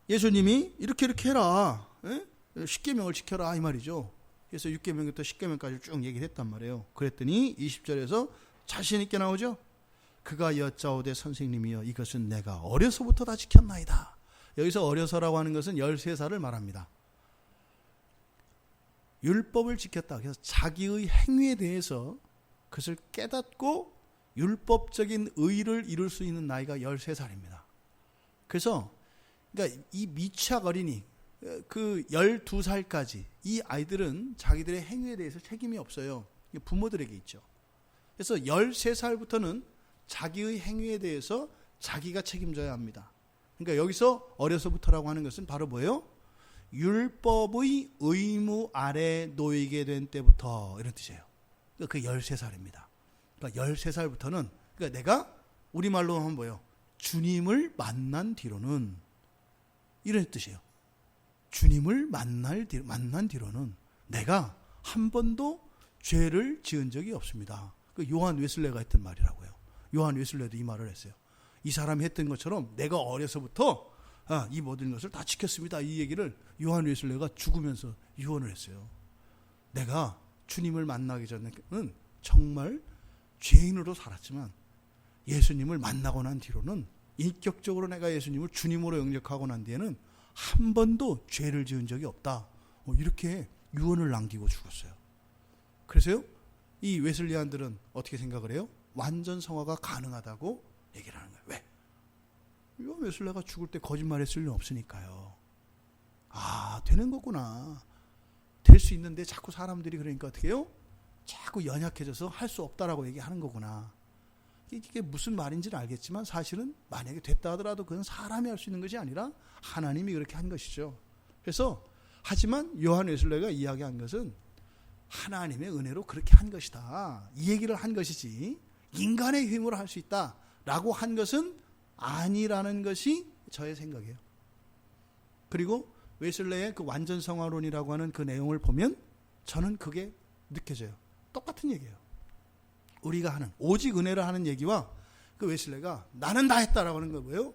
예수님이 이렇게 해라, 십계명을 지켜라 이 말이죠. 그래서 6계명부터 10계명까지 쭉 얘기를 했단 말이에요. 그랬더니 20절에서 자신 있게 나오죠. 그가 여짜오되 선생님이여 이것은 내가 어려서부터 다 지켰나이다. 여기서 어려서라고 하는 것은 13살을 말합니다. 율법을 지켰다. 그래서 자기의 행위에 대해서 그것을 깨닫고 율법적인 의를 이룰 수 있는 나이가 13살입니다. 그래서 그러니까 이 미취학 어린이, 그 12살까지 이 아이들은 자기들의 행위에 대해서 책임이 없어요. 부모들에게 있죠. 그래서 13살부터는 자기의 행위에 대해서 자기가 책임져야 합니다. 그러니까 여기서 어려서부터라고 하는 것은 바로 뭐예요? 율법의 의무 아래 놓이게 된 때부터, 이런 뜻이에요. 그러니까 그 13살입니다. 그러니까 13살부터는, 그러니까 내가 우리말로 하면 뭐예요? 주님을 만난 뒤로는, 이런 뜻이에요. 주님을 만난 뒤로는 내가 한 번도 죄를 지은 적이 없습니다. 그 요한 웨슬레가 했던 말이라고요. 요한 웨슬레도 이 말을 했어요. 이 사람이 했던 것처럼 내가 어려서부터 이 모든 것을 다 지켰습니다. 이 얘기를 요한 웨슬레가 죽으면서 유언을 했어요. 내가 주님을 만나기 전에는 정말 죄인으로 살았지만 예수님을 만나고 난 뒤로는, 인격적으로 내가 예수님을 주님으로 영접하고 난 뒤에는 한 번도 죄를 지은 적이 없다. 이렇게 유언을 남기고 죽었어요. 그래서요, 이 웨슬리안들은 어떻게 생각을 해요? 완전 성화가 가능하다고 얘기를 하는 거예요. 왜? 요한 웨슬레가 죽을 때 거짓말했을 리 없으니까요. 되는 거구나. 될 수 있는데 자꾸 사람들이 그러니까 어떻게 해요? 자꾸 연약해져서 할 수 없다라고 얘기하는 거구나. 이게 무슨 말인지는 알겠지만 사실은 만약에 됐다 하더라도 그건 사람이 할 수 있는 것이 아니라 하나님이 그렇게 한 것이죠. 그래서 하지만 요한 웨슬레가 이야기한 것은 하나님의 은혜로 그렇게 한 것이다, 이 얘기를 한 것이지 인간의 힘으로 할 수 있다라고 한 것은 아니라는 것이 저의 생각이에요. 그리고 웨슬레의 그 완전성화론이라고 하는 그 내용을 보면 저는 그게 느껴져요. 똑같은 얘기예요. 우리가 하는 오직 은혜를 하는 얘기와 그 웨슬레가 나는 다 했다라고 하는 거 뭐예요?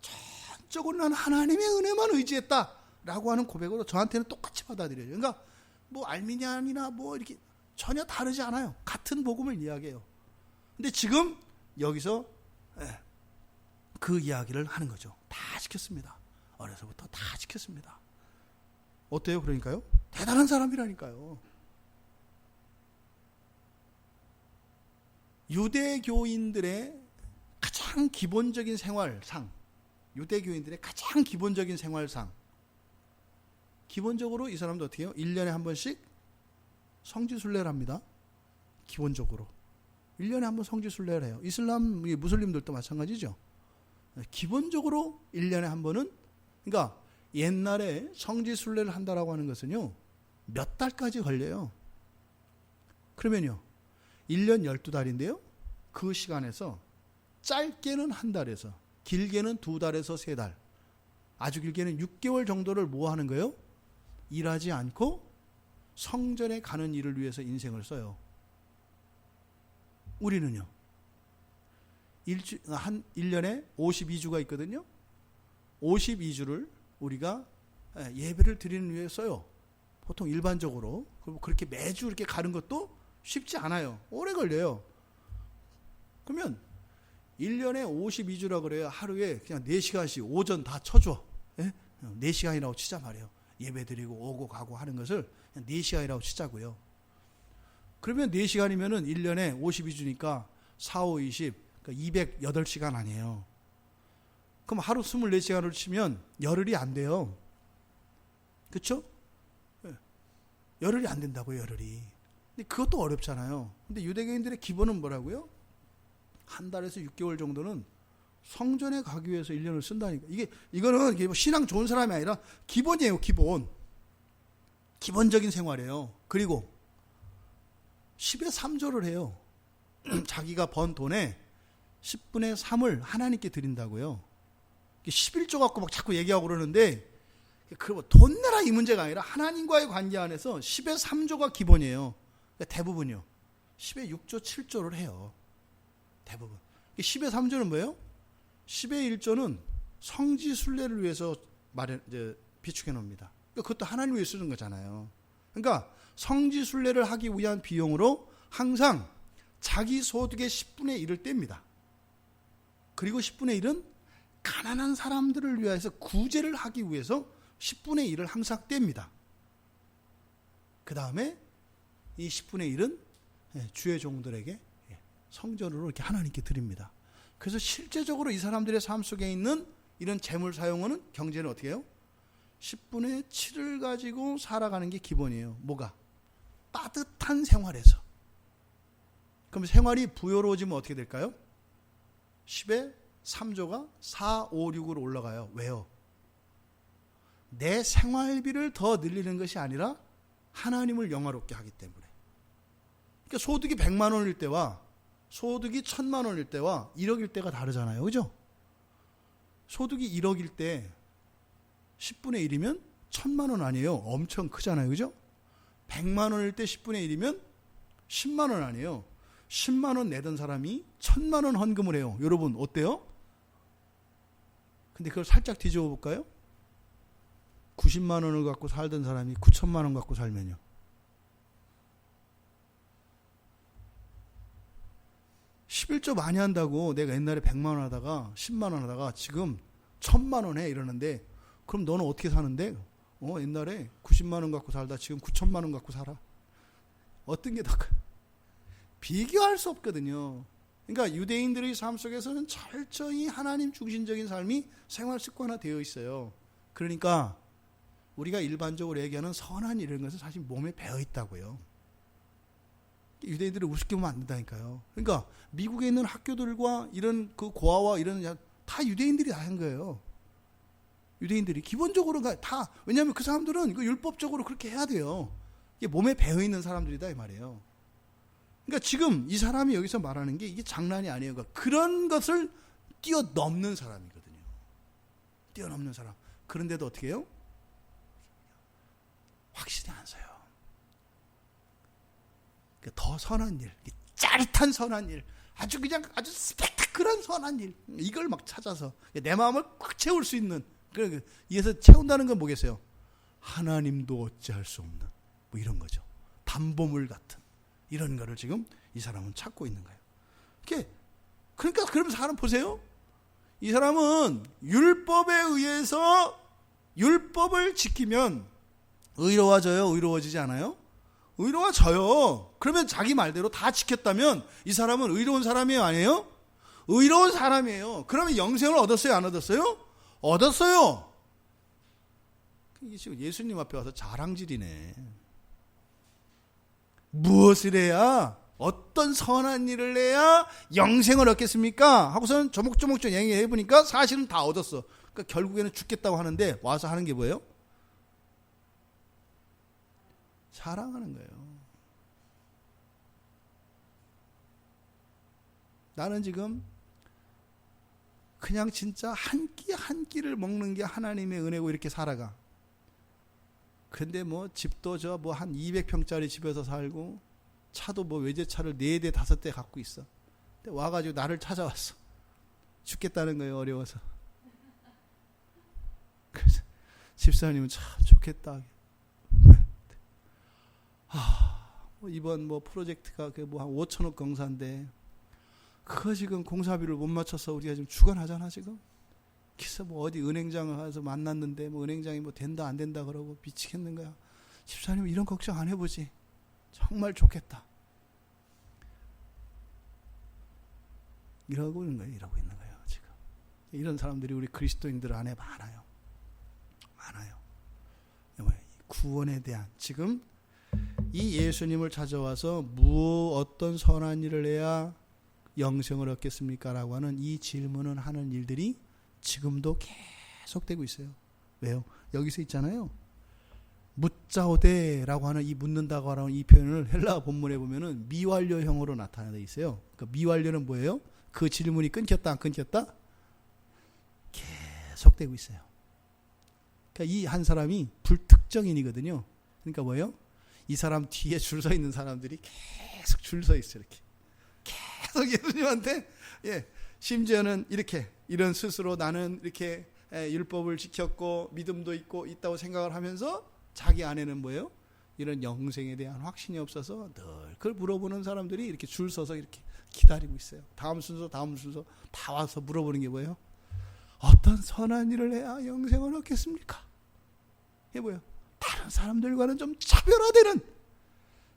전적으로 나는 하나님의 은혜만 의지했다 라고 하는 고백으로 저한테는 똑같이 받아들여요. 그러니까 뭐 알미니안이나 뭐 이렇게 전혀 다르지 않아요. 같은 복음을 이야기해요. 근데 지금 여기서 그 이야기를 하는 거죠. 다 시켰습니다. 어려서부터 다 시켰습니다. 어때요? 그러니까요? 대단한 사람이라니까요. 유대교인들의 가장 기본적인 생활상, 유대교인들의 가장 기본적인 생활상, 기본적으로 이 사람도 어떻게 해요? 1년에 한 번씩 성지순례를 합니다. 기본적으로 1년에 한 번 성지순례를 해요. 이슬람, 무슬림들도 마찬가지죠. 기본적으로 1년에 한 번은, 그러니까 옛날에 성지순례를 한다라고 하는 것은요, 몇 달까지 걸려요. 그러면요, 1년 12달인데요, 그 시간에서 짧게는 한 달에서, 길게는 2달에서 3달, 아주 길게는 6개월 정도를 뭐 하는 거예요? 일하지 않고 성전에 가는 일을 위해서 인생을 써요. 우리는요, 1년에 52주가 있거든요. 52주를 우리가 예배를 드리는 위해 써요. 보통 일반적으로. 그렇게 매주 이렇게 가는 것도 쉽지 않아요. 오래 걸려요. 그러면 1년에 52주라 그래요. 하루에 그냥 4시간씩 오전 다 쳐줘. 4시간이라고 치자 말이에요. 예배 드리고 오고 가고 하는 것을 그냥 4시간이라고 치자고요. 그러면 4시간이면은 1년에 52주니까 4, 5, 20, 그러니까 208시간 아니에요. 그럼 하루 24시간을 치면 열흘이 안 돼요. 그렇죠? 열흘이 안 된다고요, 열흘이. 근데 그것도 어렵잖아요. 근데 유대교인들의 기본은 뭐라고요? 한 달에서 6개월 정도는 성전에 가기 위해서 1년을 쓴다니까. 이거는 뭐 신앙 좋은 사람이 아니라 기본이에요, 기본. 기본적인 생활이에요. 그리고 10의 3조를 해요. 자기가 번 돈의 10분의 3을 하나님께 드린다고요. 11조 갖고 막 자꾸 얘기하고 그러는데, 돈 내라 이 문제가 아니라 하나님과의 관계 안에서 10의 3조가 기본이에요. 대부분요. 10의 6조, 7조를 해요. 대부분. 10의 3조는 뭐예요? 10의 1조는 성지순례를 위해서 비축해 놓습니다. 그것도 하나님 위해 쓰는 거잖아요. 그러니까 성지순례를 하기 위한 비용으로 항상 자기 소득의 10분의 1을 뗍니다. 그리고 10분의 1은 가난한 사람들을 위해서 구제를 하기 위해서 10분의 1을 항상 뗍니다. 그 다음에 이 10분의 1은 주의 종들에게 성전으로 이렇게 하나님께 드립니다. 그래서 실제적으로 이 사람들의 삶 속에 있는 이런 재물 사용은 경제는 어떻게 해요? 10분의 7을 가지고 살아가는 게 기본이에요. 뭐가? 따뜻한 생활에서. 그럼 생활이 부여로워지면 어떻게 될까요? 10의 3조가 4, 5, 6으로 올라가요. 왜요? 내 생활비를 더 늘리는 것이 아니라 하나님을 영화롭게 하기 때문에. 그러니까 소득이 100만 원일 때와 소득이 1000만 원일 때와 1억일 때가 다르잖아요. 그죠? 소득이 1억일 때 10분의 1이면 1000만 원 아니에요. 엄청 크잖아요. 그죠? 100만 원일 때 10분의 1이면 10만 원 아니에요. 10만 원 내던 사람이 1000만 원 헌금을 해요. 여러분 어때요? 근데 그걸 살짝 뒤집어 볼까요? 90만 원을 갖고 살던 사람이 9천만 원 갖고 살면요. (11조) 많이 한다고 내가 옛날에 100만 원 하다가 10만 원 하다가 지금 1000만 원 해 이러는데, 그럼 너는 어떻게 사는데? 옛날에 90만 원 갖고 살다 지금 9천만 원 갖고 살아. 어떤 게 더 커요? 비교할 수 없거든요. 그러니까 유대인들의 삶 속에서는 철저히 하나님 중심적인 삶이 생활 습관화되어 있어요. 그러니까 우리가 일반적으로 얘기하는 선한 일 이런 것은 사실 몸에 배어 있다고요. 유대인들을 우습게 보면 안 된다니까요. 그러니까 미국에 있는 학교들과 이런 그 고아와 이런 다 유대인들이 다 한 거예요. 유대인들이 기본적으로 다, 왜냐하면 그 사람들은 이거 율법적으로 그렇게 해야 돼요. 이게 몸에 배어 있는 사람들이다 이 말이에요. 그러니까 지금 이 사람이 여기서 말하는 게 이게 장난이 아니에요. 그러니까 그런 것을 뛰어넘는 사람이거든요. 뛰어넘는 사람. 그런데도 어떻게 해요? 확실히 안 서요. 그러니까 더 선한 일, 짜릿한 선한 일, 아주 그냥 아주 스펙타클한 선한 일, 이걸 막 찾아서 내 마음을 꽉 채울 수 있는, 이에서 채운다는 건 뭐겠어요? 하나님도 어찌할 수 없는 뭐 이런 거죠. 담보물 같은 이런 거를 지금 이 사람은 찾고 있는 거예요. 그러니까 그러면 사람 보세요. 이 사람은 율법에 의해서 율법을 지키면 의로워져요? 의로워지지 않아요? 의로워져요. 그러면 자기 말대로 다 지켰다면 이 사람은 의로운 사람이에요? 아니에요? 의로운 사람이에요. 그러면 영생을 얻었어요? 안 얻었어요? 얻었어요. 이게 지금 예수님 앞에 와서 자랑질이네. 무엇을 해야, 어떤 선한 일을 해야 영생을 얻겠습니까? 하고서는 조목조목 얘기해 보니까 사실은 다 얻었어. 그러니까 결국에는 죽겠다고 하는데 와서 하는 게 뭐예요? 자랑하는 거예요. 나는 지금 그냥 진짜 한 끼 한 끼를 먹는 게 하나님의 은혜고 이렇게 살아가. 근데 뭐 집도 저 뭐 한 200평짜리 집에서 살고 차도 뭐 외제차를 4대 5대 갖고 있어. 근데 와가지고 나를 찾아왔어. 죽겠다는 거예요. 어려워서. 그래서 집사님은 참 좋겠다. 이번 뭐 프로젝트가 뭐 한 5천억 공사인데 그거 지금 공사비를 못 맞춰서 우리가 지금 죽어나잖아 지금. 그래서 뭐 어디 은행장을 가서 만났는데 뭐 은행장이 뭐 된다 안 된다 그러고 미치겠는 거야. 집사님 이런 걱정 안 해보지. 정말 좋겠다. 이러고 있는 거예요. 이러고 있는 거예요 지금. 이런 사람들이 우리 그리스도인들 안에 많아요. 많아요. 구원에 대한 지금 이 예수님을 찾아와서 어떤 선한 일을 해야 영생을 얻겠습니까? 라고 하는 이 질문을 하는 일들이 지금도 계속되고 있어요. 왜요? 여기서 있잖아요. 묻자오데라고 하는 이 묻는다고 하는 이 표현을 헬라 본문에 보면은 미완료형으로 나타나돼 있어요. 그러니까 미완료는 뭐예요? 그 질문이 끊겼다 안 끊겼다? 계속되고 있어요. 그러니까 이 한 사람이 불특정인이거든요. 그러니까 뭐예요? 이 사람 뒤에 줄 서 있는 사람들이 계속 줄 서 있어요. 이렇게 계속 예수님한테 심지어는 이런 스스로 나는 이렇게 율법을 지켰고 믿음도 있다고 생각을 하면서 자기 안에는 뭐예요? 이런 영생에 대한 확신이 없어서 늘 그걸 물어보는 사람들이 이렇게 줄 서서 이렇게 기다리고 있어요. 다음 순서 다 와서 물어보는 게 뭐예요? 어떤 선한 일을 해야 영생을 얻겠습니까? 이게 뭐예요? 다른 사람들과는 좀 차별화되는,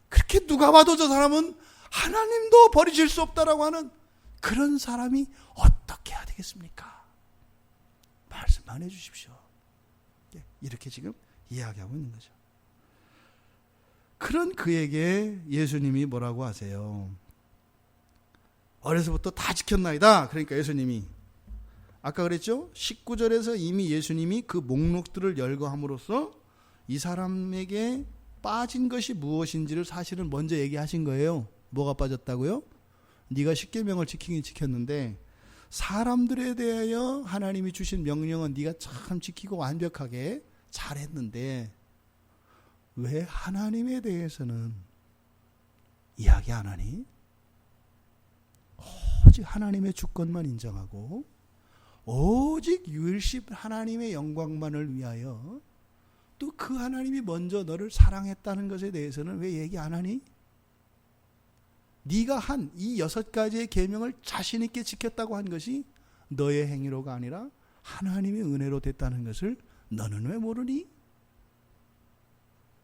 그렇게 누가 봐도 저 사람은 하나님도 버리실 수 없다라고 하는 그런 사람이 어떻게 해야 되겠습니까? 말씀만 해주십시오. 이렇게 지금 이야기하고 있는 거죠. 그런 그에게 예수님이 뭐라고 하세요? 어려서부터 다 지켰나이다. 그러니까 예수님이 아까 그랬죠? 19절에서 이미 예수님이 그 목록들을 열거함으로써 이 사람에게 빠진 것이 무엇인지를 사실은 먼저 얘기하신 거예요. 뭐가 빠졌다고요? 네가 십계명을 지키긴 지켰는데 사람들에 대하여 하나님이 주신 명령은 네가 참 지키고 완벽하게 잘했는데 왜 하나님에 대해서는 이야기 안 하니? 오직 하나님의 주권만 인정하고 오직 유일신 하나님의 영광만을 위하여 또 그 하나님이 먼저 너를 사랑했다는 것에 대해서는 왜 얘기 안 하니? 네가 한 이 6가지의 계명을 자신 있게 지켰다고 한 것이 너의 행위로가 아니라 하나님의 은혜로 됐다는 것을 너는 왜 모르니?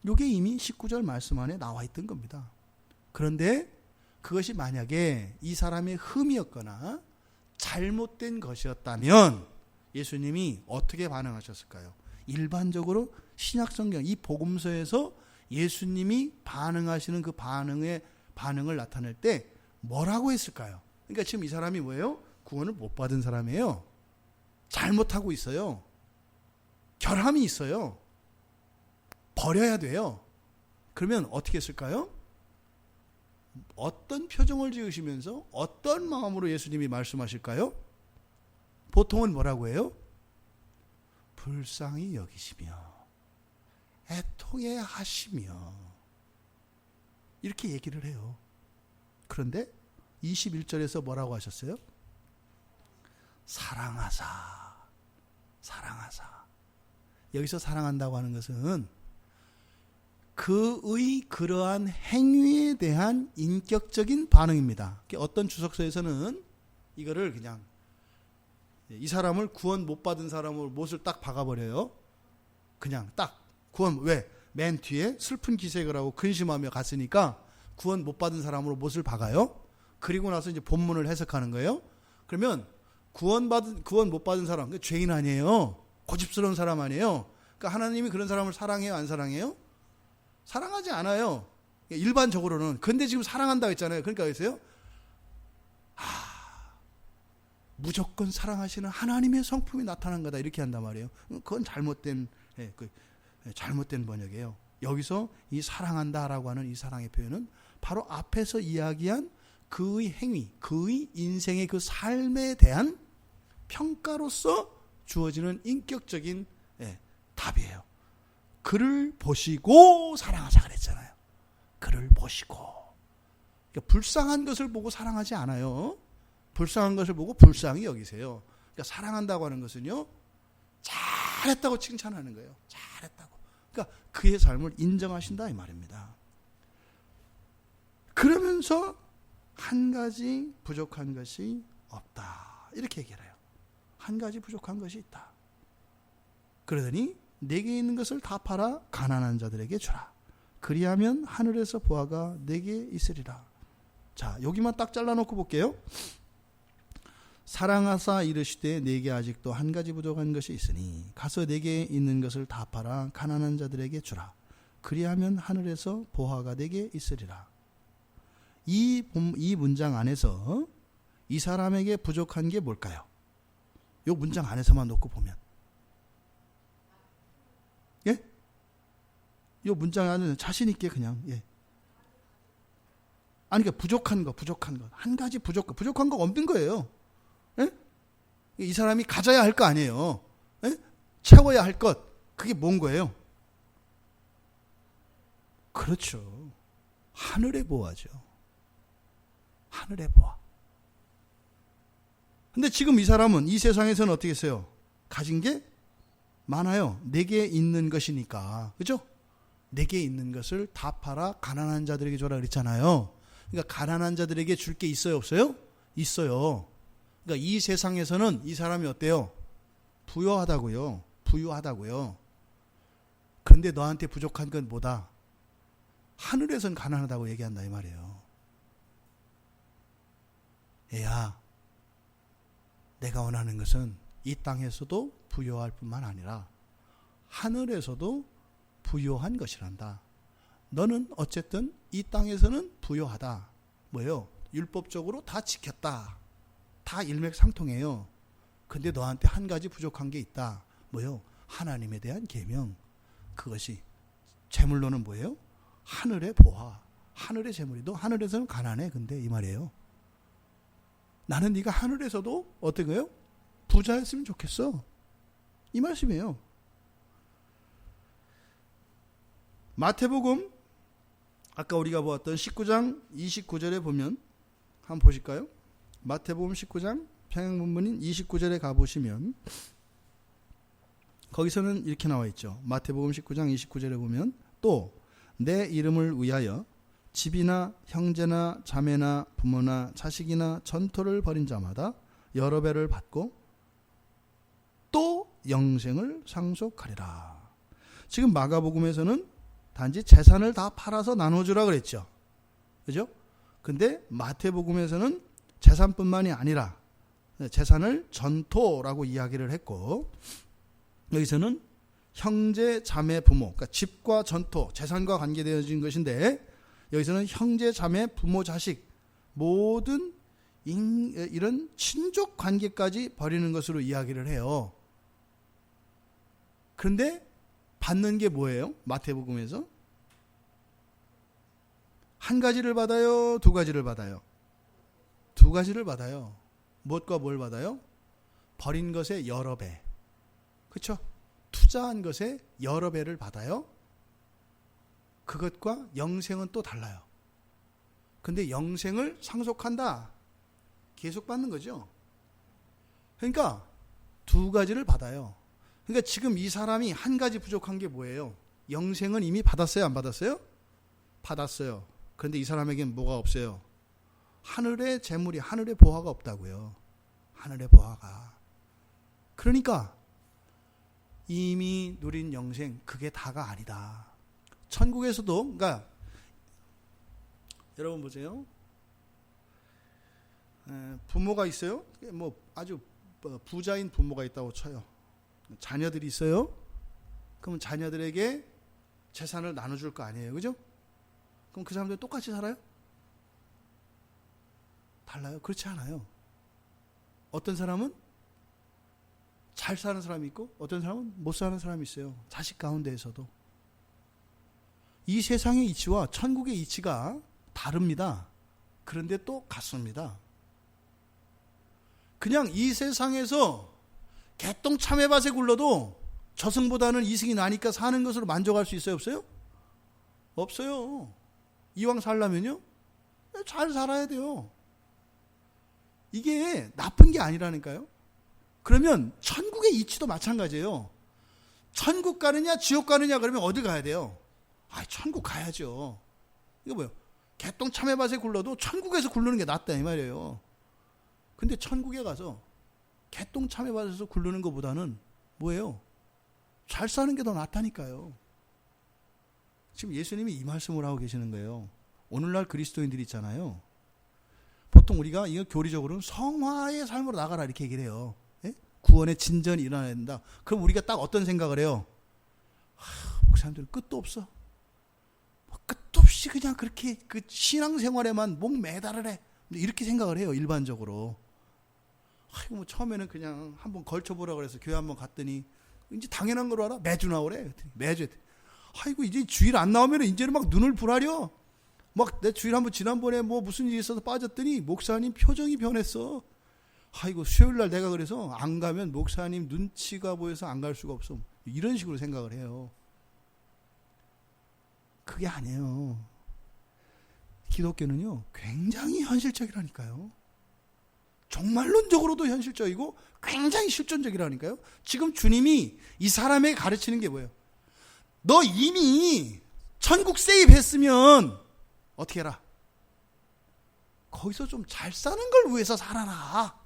이게 이미 19절 말씀 안에 나와 있던 겁니다. 그런데 그것이 만약에 이 사람의 흠이었거나 잘못된 것이었다면 예수님이 어떻게 반응하셨을까요? 일반적으로 신약성경 이 복음서에서 예수님이 반응하시는 그 반응을 나타낼 때 뭐라고 했을까요? 그러니까 지금 이 사람이 뭐예요? 구원을 못 받은 사람이에요. 잘못하고 있어요. 결함이 있어요. 버려야 돼요. 그러면 어떻게 했을까요? 어떤 표정을 지으시면서 어떤 마음으로 예수님이 말씀하실까요? 보통은 뭐라고 해요? 불쌍히 여기시며 애통해 하시며 이렇게 얘기를 해요. 그런데 21절에서 뭐라고 하셨어요? 사랑하사 여기서 사랑한다고 하는 것은 그의 그러한 행위에 대한 인격적인 반응입니다. 어떤 주석서에서는 이거를 그냥 이 사람을 구원 못 받은 사람을 못을 딱 박아버려요. 그냥 딱 구원, 왜? 맨 뒤에 슬픈 기색을 하고 근심하며 갔으니까 구원 못 받은 사람으로 못을 박아요. 그리고 나서 이제 본문을 해석하는 거예요. 그러면 구원 못 받은 사람, 죄인 아니에요. 고집스러운 사람 아니에요. 그러니까 하나님이 그런 사람을 사랑해요, 안 사랑해요? 사랑하지 않아요. 일반적으로는. 근데 지금 사랑한다고 했잖아요. 그러니까 그랬어요. 무조건 사랑하시는 하나님의 성품이 나타난 거다, 이렇게 한단 말이에요. 그건 잘못된 번역이에요. 여기서 이 사랑한다라고 하는 이 사랑의 표현은 바로 앞에서 이야기한 그의 행위, 그의 인생의 그 삶에 대한 평가로서 주어지는 인격적인 답이에요. 그를 보시고 사랑하자 그랬잖아요. 그를 보시고. 그러니까 불쌍한 것을 보고 사랑하지 않아요. 불쌍한 것을 보고 불쌍히 여기세요. 그러니까 사랑한다고 하는 것은요, 잘했다고 칭찬하는 거예요. 잘했다고. 그러니까 그의 삶을 인정하신다 이 말입니다. 그러면서 한 가지 부족한 것이 없다, 이렇게 얘기를 해요. 한 가지 부족한 것이 있다. 그러더니 내게 있는 것을 다 팔아 가난한 자들에게 주라. 그리하면 하늘에서 보화가 내게 있으리라. 자, 여기만 딱 잘라놓고 볼게요. 사랑하사 이르시되 내게 아직도 한 가지 부족한 것이 있으니 가서 내게 있는 것을 다 팔아 가난한 자들에게 주라. 그리하면 하늘에서 보화가 내게 있으리라. 이 문장 안에서 이 사람에게 부족한 게 뭘까요? 이 문장 안에서만 놓고 보면, 예? 이 문장 안에는 자신 있게 그냥, 예. 아니, 그러니까 부족한 거. 한 가지 부족한 거 없는 거예요. 예? 이 사람이 가져야 할 거 아니에요. 예? 채워야 할 것. 그게 뭔 거예요? 그렇죠. 하늘의 보화죠. 하늘의 보화. 근데 지금 이 사람은 이 세상에서는 어떻게 했어요? 가진 게 많아요. 내게 있는 것이니까. 그죠? 내게 있는 것을 다 팔아 가난한 자들에게 줘라 그랬잖아요. 그러니까 가난한 자들에게 줄 게 있어요, 없어요? 있어요. 그러니까 이 세상에서는 이 사람이 어때요? 부유하다고요. 그런데 너한테 부족한 건 뭐다? 하늘에선 가난하다고 얘기한다 이 말이에요. 얘야, 내가 원하는 것은 이 땅에서도 부유할 뿐만 아니라 하늘에서도 부유한 것이란다. 너는 어쨌든 이 땅에서는 부유하다. 뭐예요? 율법적으로 다 지켰다. 다 일맥상통해요. 근데 너한테 한 가지 부족한 게 있다. 뭐예요? 하나님에 대한 계명. 그것이 재물로는 뭐예요? 하늘의 보화. 하늘의 재물이. 너 하늘에서는 가난해. 근데 이 말이에요. 나는 네가 하늘에서도 어떤 거예요? 부자였으면 좋겠어. 이 말씀이에요. 마태복음 아까 우리가 보았던 19장 29절에 보면 한번 보실까요? 마태복음 19장 평행본문인 29절에 가보시면 거기서는 이렇게 나와 있죠. 마태복음 19장 29절에 보면 또 내 이름을 위하여 집이나 형제나 자매나 부모나 자식이나 전토를 벌인 자마다 여러 배를 받고 또 영생을 상속하리라. 지금 마가복음에서는 단지 재산을 다 팔아서 나눠주라 그랬죠. 그죠? 근데 마태복음에서는 재산뿐만이 아니라 재산을 전토라고 이야기를 했고, 여기서는 형제, 자매, 부모, 그러니까 집과 전토, 재산과 관계되어진 것인데, 여기서는 형제, 자매, 부모, 자식 모든 이런 친족 관계까지 버리는 것으로 이야기를 해요. 그런데 받는 게 뭐예요? 마태복음에서 한 가지를 받아요? 두 가지를 받아요? 두 가지를 받아요. 무엇과 뭘 받아요? 버린 것의 여러 배. 그렇죠? 투자한 것의 여러 배를 받아요. 그것과 영생은 또 달라요. 근데 영생을 상속한다. 계속 받는 거죠. 그러니까 두 가지를 받아요. 그러니까 지금 이 사람이 한 가지 부족한 게 뭐예요? 영생은 이미 받았어요, 안 받았어요? 받았어요. 그런데 이 사람에게는 뭐가 없어요? 하늘의 재물이, 하늘의 보화가 없다고요. 하늘의 보화가. 그러니까 이미 누린 영생, 그게 다가 아니다. 천국에서도, 그러니까 여러분 보세요. 부모가 있어요. 뭐 아주 부자인 부모가 있다고 쳐요. 자녀들이 있어요. 그럼 자녀들에게 재산을 나눠줄 거 아니에요, 그죠? 그럼 그 사람들 똑같이 살아요? 달라요? 그렇지 않아요. 어떤 사람은 잘 사는 사람이 있고 어떤 사람은 못 사는 사람이 있어요. 자식 가운데에서도. 이 세상의 이치와 천국의 이치가 다릅니다. 그런데 또 같습니다. 그냥 이 세상에서 개똥 참외밭에 굴러도 저승보다는 이승이 나니까 사는 것으로 만족할 수 있어요? 없어요? 없어요. 이왕 살려면요, 잘 살아야 돼요. 이게 나쁜 게 아니라니까요. 그러면 천국의 이치도 마찬가지예요. 천국 가느냐 지옥 가느냐 그러면 어디 가야 돼요? 천국 가야죠. 이거 뭐예요? 개똥 참외밭에 굴러도 천국에서 굴르는 게 낫다 이 말이에요. 근데 천국에 가서 개똥 참외밭에서 굴르는 것보다는 뭐예요? 잘 사는 게 더 낫다니까요. 지금 예수님이 이 말씀을 하고 계시는 거예요. 오늘날 그리스도인들이 있잖아요. 보통 우리가 이거 교리적으로는 성화의 삶으로 나가라 이렇게 얘기를 해요. 예? 구원의 진전이 일어나야 된다. 그럼 우리가 딱 어떤 생각을 해요? 목사님들은 끝도 없어. 끝도 없이 그냥 그렇게 그 신앙생활에만 목 매달을 해. 이렇게 생각을 해요, 일반적으로. 뭐 처음에는 그냥 한번 걸쳐보라 그래서 교회 한번 갔더니 이제 당연한 걸 알아? 매주 나오래. 매주. 이제 주일 안 나오면 이제는 막 눈을 부라려. 막 내 주일 한번 지난번에 뭐 무슨 일이 있어서 빠졌더니 목사님 표정이 변했어. 수요일 날 내가 그래서 안 가면 목사님 눈치가 보여서 안 갈 수가 없어. 이런 식으로 생각을 해요. 그게 아니에요. 기독교는요, 굉장히 현실적이라니까요. 종말론적으로도 현실적이고 굉장히 실존적이라니까요. 지금 주님이 이 사람에게 가르치는 게 뭐예요? 너 이미 천국 세입했으면 어떻게 해라? 거기서 좀 잘 사는 걸 위해서 살아라.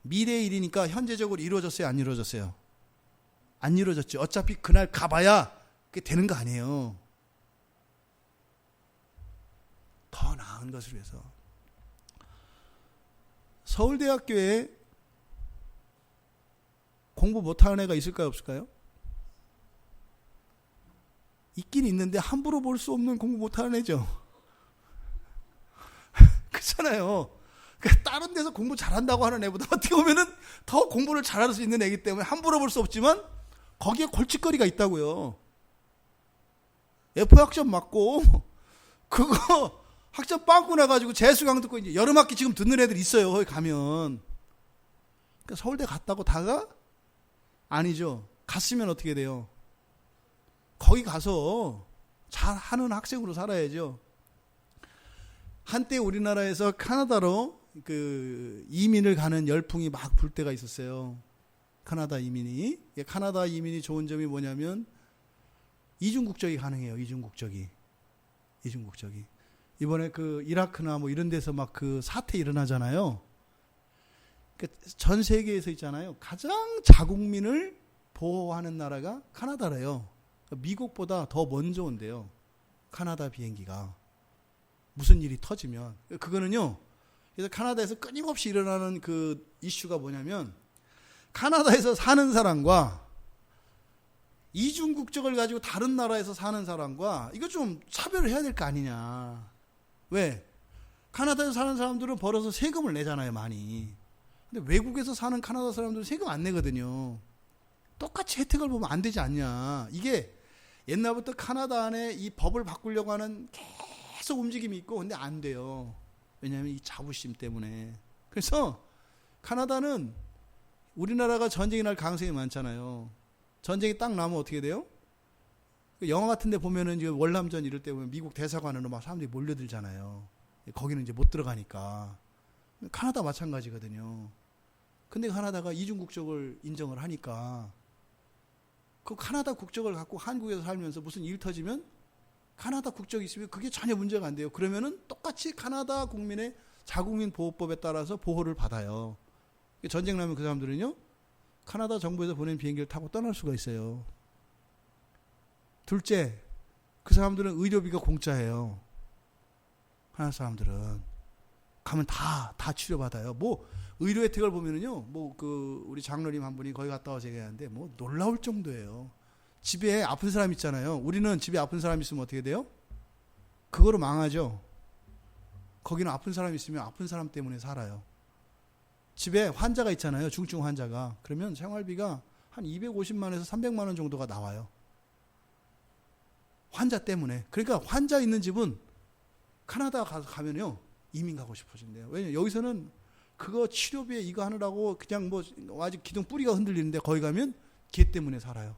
미래의 일이니까 현재적으로 이루어졌어요, 안 이루어졌어요? 안 이루어졌죠. 어차피 그날 가봐야 그게 되는 거 아니에요. 더 나은 것을 위해서. 서울대학교에 공부 못하는 애가 있을까요, 없을까요? 있긴 있는데 함부로 볼 수 없는 공부 못하는 애죠. 그렇잖아요. 다른 데서 공부 잘한다고 하는 애보다 어떻게 보면은 더 공부를 잘할 수 있는 애이기 때문에 함부로 볼 수 없지만 거기에 골칫거리가 있다고요. F 학점 맞고 그거 학점 빵꾸 나가지고 재수강 듣고 이제 여름학기 지금 듣는 애들 있어요. 거기 가면. 그러니까 서울대 갔다고 다가? 아니죠. 갔으면 어떻게 돼요? 거기 가서 잘하는 학생으로 살아야죠. 한때 우리나라에서 카나다로 그 이민을 가는 열풍이 막 불 때가 있었어요. 카나다 이민이. 카나다 이민이 좋은 점이 뭐냐면 이중 국적이 가능해요. 이중 국적이. 이번에 그 이라크나 뭐 이런 데서 막 그 사태 일어나잖아요. 그러니까 전 세계에서 있잖아요. 가장 자국민을 보호하는 나라가 카나다래요. 미국보다 더 먼저 온대요. 카나다 비행기가. 무슨 일이 터지면. 그거는요. 그래서 카나다에서 끊임없이 일어나는 그 이슈가 뭐냐면 카나다에서 사는 사람과 이중 국적을 가지고 다른 나라에서 사는 사람과 이거 좀 차별을 해야 될 거 아니냐. 왜? 카나다에서 사는 사람들은 벌어서 세금을 내잖아요, 많이. 근데 외국에서 사는 카나다 사람들은 세금 안 내거든요. 똑같이 혜택을 보면 안 되지 않냐. 이게 옛날부터 카나다 안에 이 법을 바꾸려고 하는 계속 움직임이 있고 근데 안 돼요. 왜냐하면 이 자부심 때문에. 그래서 카나다는 우리나라가 전쟁이 날 가능성이 많잖아요. 전쟁이 딱 나면 어떻게 돼요? 영화 같은 데 보면은 이제 월남전 이럴 때 보면 미국 대사관으로 막 사람들이 몰려들잖아요. 거기는 이제 못 들어가니까. 카나다 마찬가지거든요. 근데 카나다가 이중 국적을 인정을 하니까 그 카나다 국적을 갖고 한국에서 살면서 무슨 일 터지면 카나다 국적이 있으면 그게 전혀 문제가 안 돼요. 그러면은 똑같이 카나다 국민의 자국민 보호법에 따라서 보호를 받아요. 전쟁 나면 그 사람들은요, 카나다 정부에서 보낸 비행기를 타고 떠날 수가 있어요. 둘째, 그 사람들은 의료비가 공짜예요. 카나다 사람들은 가면 다 치료받아요. 뭐 의료 혜택을 보면은요, 뭐 그 우리 장로님 한 분이 거기 갔다 와서 얘기하는데 뭐 놀라울 정도예요. 집에 아픈 사람 있잖아요. 우리는 집에 아픈 사람 있으면 어떻게 돼요? 그거로 망하죠. 거기는 아픈 사람 있으면 아픈 사람 때문에 살아요. 집에 환자가 있잖아요. 중증 환자가. 그러면 생활비가 한 250만에서 300만 원 정도가 나와요. 환자 때문에. 그러니까 환자 있는 집은 카나다 가면요, 이민 가고 싶어진대요. 왜냐면 여기서는 그거 치료비에 이거 하느라고 그냥 뭐 아직 기둥 뿌리가 흔들리는데 거기 가면 걔 때문에 살아요.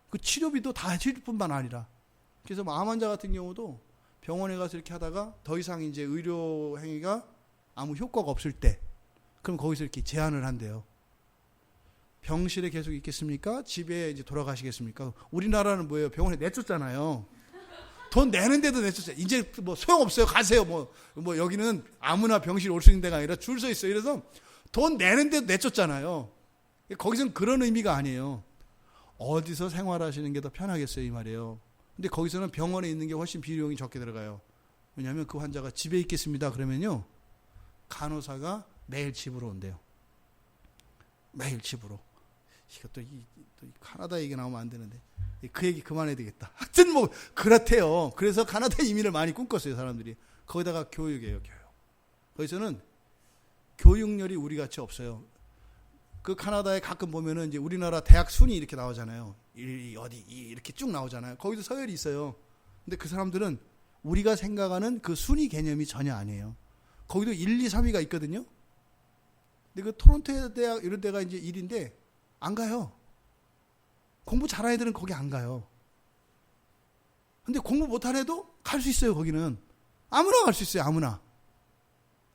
그 치료비도 다 해줄 뿐만 아니라. 그래서 암 환자 같은 경우도 병원에 가서 이렇게 하다가 더 이상 이제 의료 행위가 아무 효과가 없을 때, 그럼 거기서 이렇게 제한을 한대요. 병실에 계속 있겠습니까? 집에 이제 돌아가시겠습니까? 우리나라는 뭐예요? 병원에 내쫓잖아요. 돈 내는데도 내쫓아요. 이제 뭐 소용없어요. 가세요. 뭐 여기는 아무나 병실 올 수 있는 데가 아니라 줄 서 있어요. 이래서 돈 내는데도 내쫓잖아요. 거기서는 그런 의미가 아니에요. 어디서 생활하시는 게 더 편하겠어요, 이 말이에요. 근데 거기서는 병원에 있는 게 훨씬 비용이 적게 들어가요. 왜냐하면 그 환자가 집에 있겠습니다. 그러면요, 간호사가 매일 집으로 온대요. 매일 집으로. 이것도 이 카나다 얘기 나오면 안 되는데 그 얘기 그만해야 되겠다. 하여튼 뭐 그렇대요. 그래서 카나다 이민을 많이 꿈꿨어요, 사람들이. 거기다가 교육이에요, 교육. 거기서는 교육열이 우리같이 없어요. 그 카나다에 가끔 보면은 이제 우리나라 대학 순위 이렇게 나오잖아요. 이렇게 쭉 나오잖아요. 거기도 서열이 있어요. 근데 그 사람들은 우리가 생각하는 그 순위 개념이 전혀 아니에요. 거기도 1, 2, 3위가 있거든요. 근데 그 토론토 대학 이런 데가 이제 1인데 안 가요. 공부 잘하는 애들은 거기 안 가요. 근데 공부 못하는 애도 갈 수 있어요, 거기는. 아무나 갈 수 있어요, 아무나.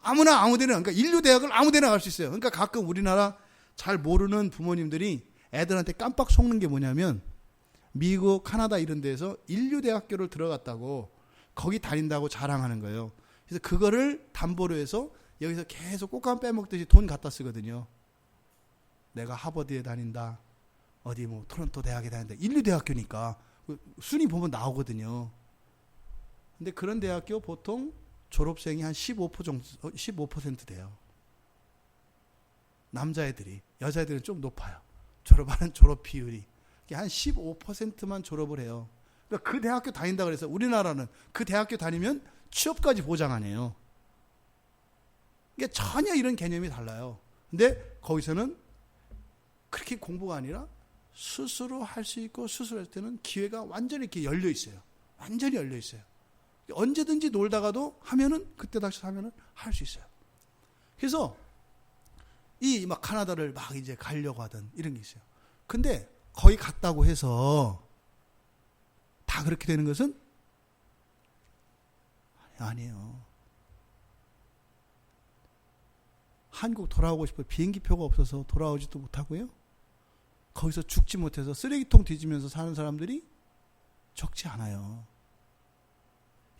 아무 데나. 그러니까 인류 대학을 아무 데나 갈 수 있어요. 그러니까 가끔 우리나라 잘 모르는 부모님들이 애들한테 깜빡 속는 게 뭐냐면, 미국, 카나다 이런 데서 인류 대학교를 들어갔다고 거기 다닌다고 자랑하는 거예요. 그래서 그거를 담보로 해서 여기서 계속 꽃감 빼먹듯이 돈 갖다 쓰거든요. 내가 하버드에 다닌다. 어디 뭐 토론토 대학에 다닌다. 인류 대학교니까 순위 보면 나오거든요. 근데 그런 대학교 보통 졸업생이 한 15% 돼요. 남자애들이. 여자애들은 좀 높아요. 졸업하는 졸업 비율이. 한 15%만 졸업을 해요. 그러니까 그 대학교 다닌다 그래서 우리나라는 그 대학교 다니면 취업까지 보장 안 해요. 이게 전혀 이런 개념이 달라요. 근데 거기서는 그렇게 공부가 아니라 스스로 할 수 있고 스스로 할 때는 기회가 완전히 이렇게 열려 있어요. 완전히 열려 있어요. 언제든지 놀다가도 하면은 그때 다시 하면은 할 수 있어요. 그래서 이 막 카나다를 막 이제 가려고 하던 이런 게 있어요. 근데 거기 갔다고 해서 다 그렇게 되는 것은 아니에요. 한국 돌아오고 싶어요. 비행기표가 없어서 돌아오지도 못하고요. 거기서 죽지 못해서 쓰레기통 뒤지면서 사는 사람들이 적지 않아요.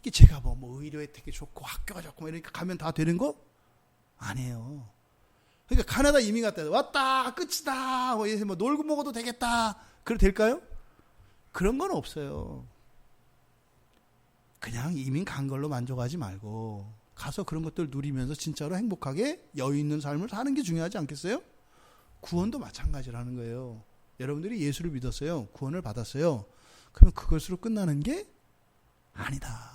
이게 제가 뭐 의료 혜택이 좋고 학교가 좋고 이러니까 가면 다 되는 거 아니에요. 그러니까 카나다 이민 갔다 왔다 끝이다 뭐 놀고 먹어도 되겠다 그래 될까요? 그런 건 없어요. 그냥 이민 간 걸로 만족하지 말고 가서 그런 것들 누리면서 진짜로 행복하게 여유 있는 삶을 사는 게 중요하지 않겠어요? 구원도 마찬가지라는 거예요. 여러분들이 예수를 믿었어요. 구원을 받았어요. 그러면 그것으로 끝나는 게 아니다.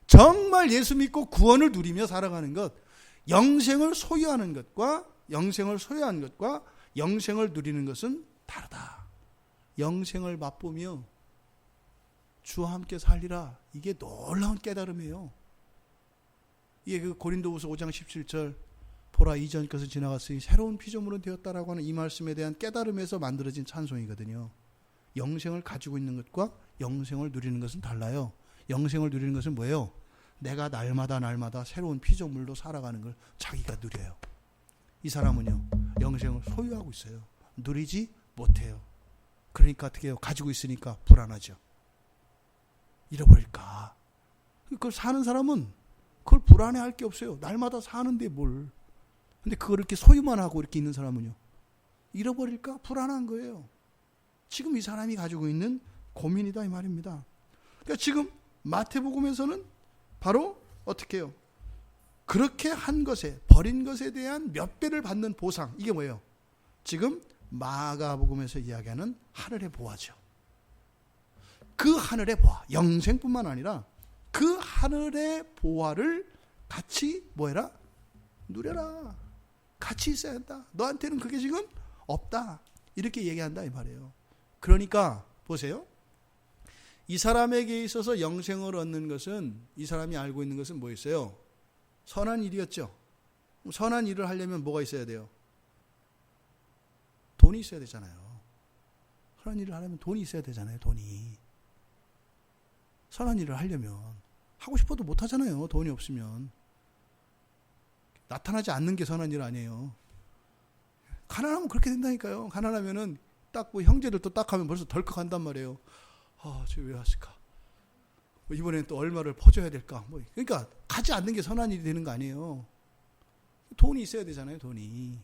정말 예수 믿고 구원을 누리며 살아가는 것, 영생을 소유하는 것과 영생을 누리는 것은 다르다. 영생을 맛보며 주와 함께 살리라. 이게 놀라운 깨달음이에요. 이게 그 고린도후서 5장 17절 보라 이전 것은 지나갔으니 새로운 피조물은 되었다라고 하는 이 말씀에 대한 깨달음에서 만들어진 찬송이거든요. 영생을 가지고 있는 것과 영생을 누리는 것은 달라요. 영생을 누리는 것은 뭐예요? 내가 날마다 새로운 피조물로 살아가는 걸 자기가 누려요. 이 사람은요, 영생을 소유하고 있어요. 누리지 못해요. 그러니까 어떻게 해요? 가지고 있으니까 불안하죠. 잃어버릴까. 그걸 사는 사람은 그걸 불안해할 게 없어요. 날마다 사는데 뭘. 근데 그걸 이렇게 소유만 하고 이렇게 있는 사람은요, 잃어버릴까 불안한 거예요. 지금 이 사람이 가지고 있는 고민이다 이 말입니다. 그러니까 지금 마태복음에서는 바로 어떻게 해요? 그렇게 한 것에, 버린 것에 대한 몇 배를 받는 보상, 이게 뭐예요? 지금 마가복음에서 이야기하는 하늘의 보화죠. 그 하늘의 보화, 영생뿐만 아니라 그 하늘의 보화를 같이 뭐해라? 누려라. 같이 있어야 한다. 너한테는 그게 지금 없다. 이렇게 얘기한다 이 말이에요. 그러니까 보세요. 이 사람에게 있어서 영생을 얻는 것은, 이 사람이 알고 있는 것은 뭐 있어요? 선한 일이었죠. 선한 일을 하려면 뭐가 있어야 돼요? 돈이 있어야 되잖아요. 선한 일을 하려면 돈이 있어야 되잖아요. 돈이. 선한 일을 하려면 하고 싶어도 못 하잖아요. 돈이 없으면. 나타나지 않는 게 선한 일 아니에요. 가난하면 그렇게 된다니까요. 가난하면은 딱 뭐 형제들도 딱 하면 벌써 덜컥 한단 말이에요. 아, 저 왜 왔을까? 이번엔 또 얼마를 퍼줘야 될까? 뭐 그러니까 가지 않는 게 선한 일이 되는 거 아니에요. 돈이 있어야 되잖아요. 돈이.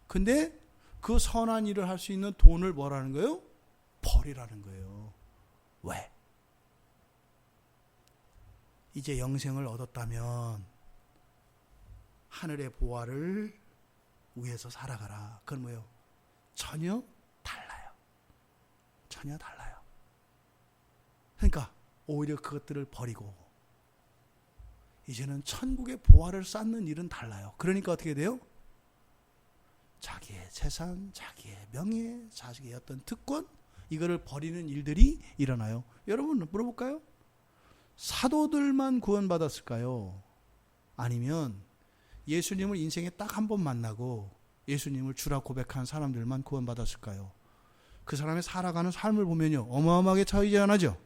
근데 그 선한 일을 할 수 있는 돈을 뭐라는 거예요? 버리라는 거예요. 왜? 이제 영생을 얻었다면 하늘의 보화를 위해서 살아가라. 그건 뭐예요? 전혀 달라요. 전혀 달라요. 그러니까 오히려 그것들을 버리고 이제는 천국의 보화를 쌓는 일은 달라요. 그러니까 어떻게 돼요? 자기의 재산, 자기의 명예, 자기의 어떤 특권, 이거를 버리는 일들이 일어나요. 여러분 물어볼까요? 사도들만 구원받았을까요? 아니면 예수님을 인생에 딱 한 번 만나고 예수님을 주라 고백한 사람들만 구원받았을까요? 그 사람의 살아가는 삶을 보면요, 어마어마하게 차이지 않아죠?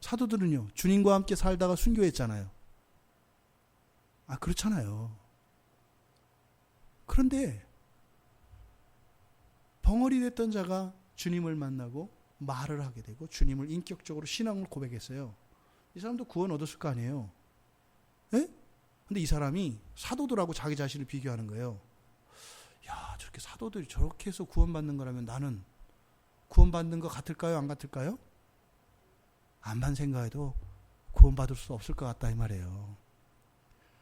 사도들은요, 주님과 함께 살다가 순교했잖아요. 아, 그렇잖아요. 그런데 벙어리 됐던 자가 주님을 만나고 말을 하게 되고 주님을 인격적으로 신앙을 고백했어요. 이 사람도 구원 얻었을 거 아니에요. 예? 근데 이 사람이 사도들하고 자기 자신을 비교하는 거예요. 야, 저렇게 사도들이 저렇게 해서 구원받는 거라면 나는 구원받는 것 같을까요? 안 같을까요? 암만 생각해도 구원받을 수 없을 것 같다 이 말이에요.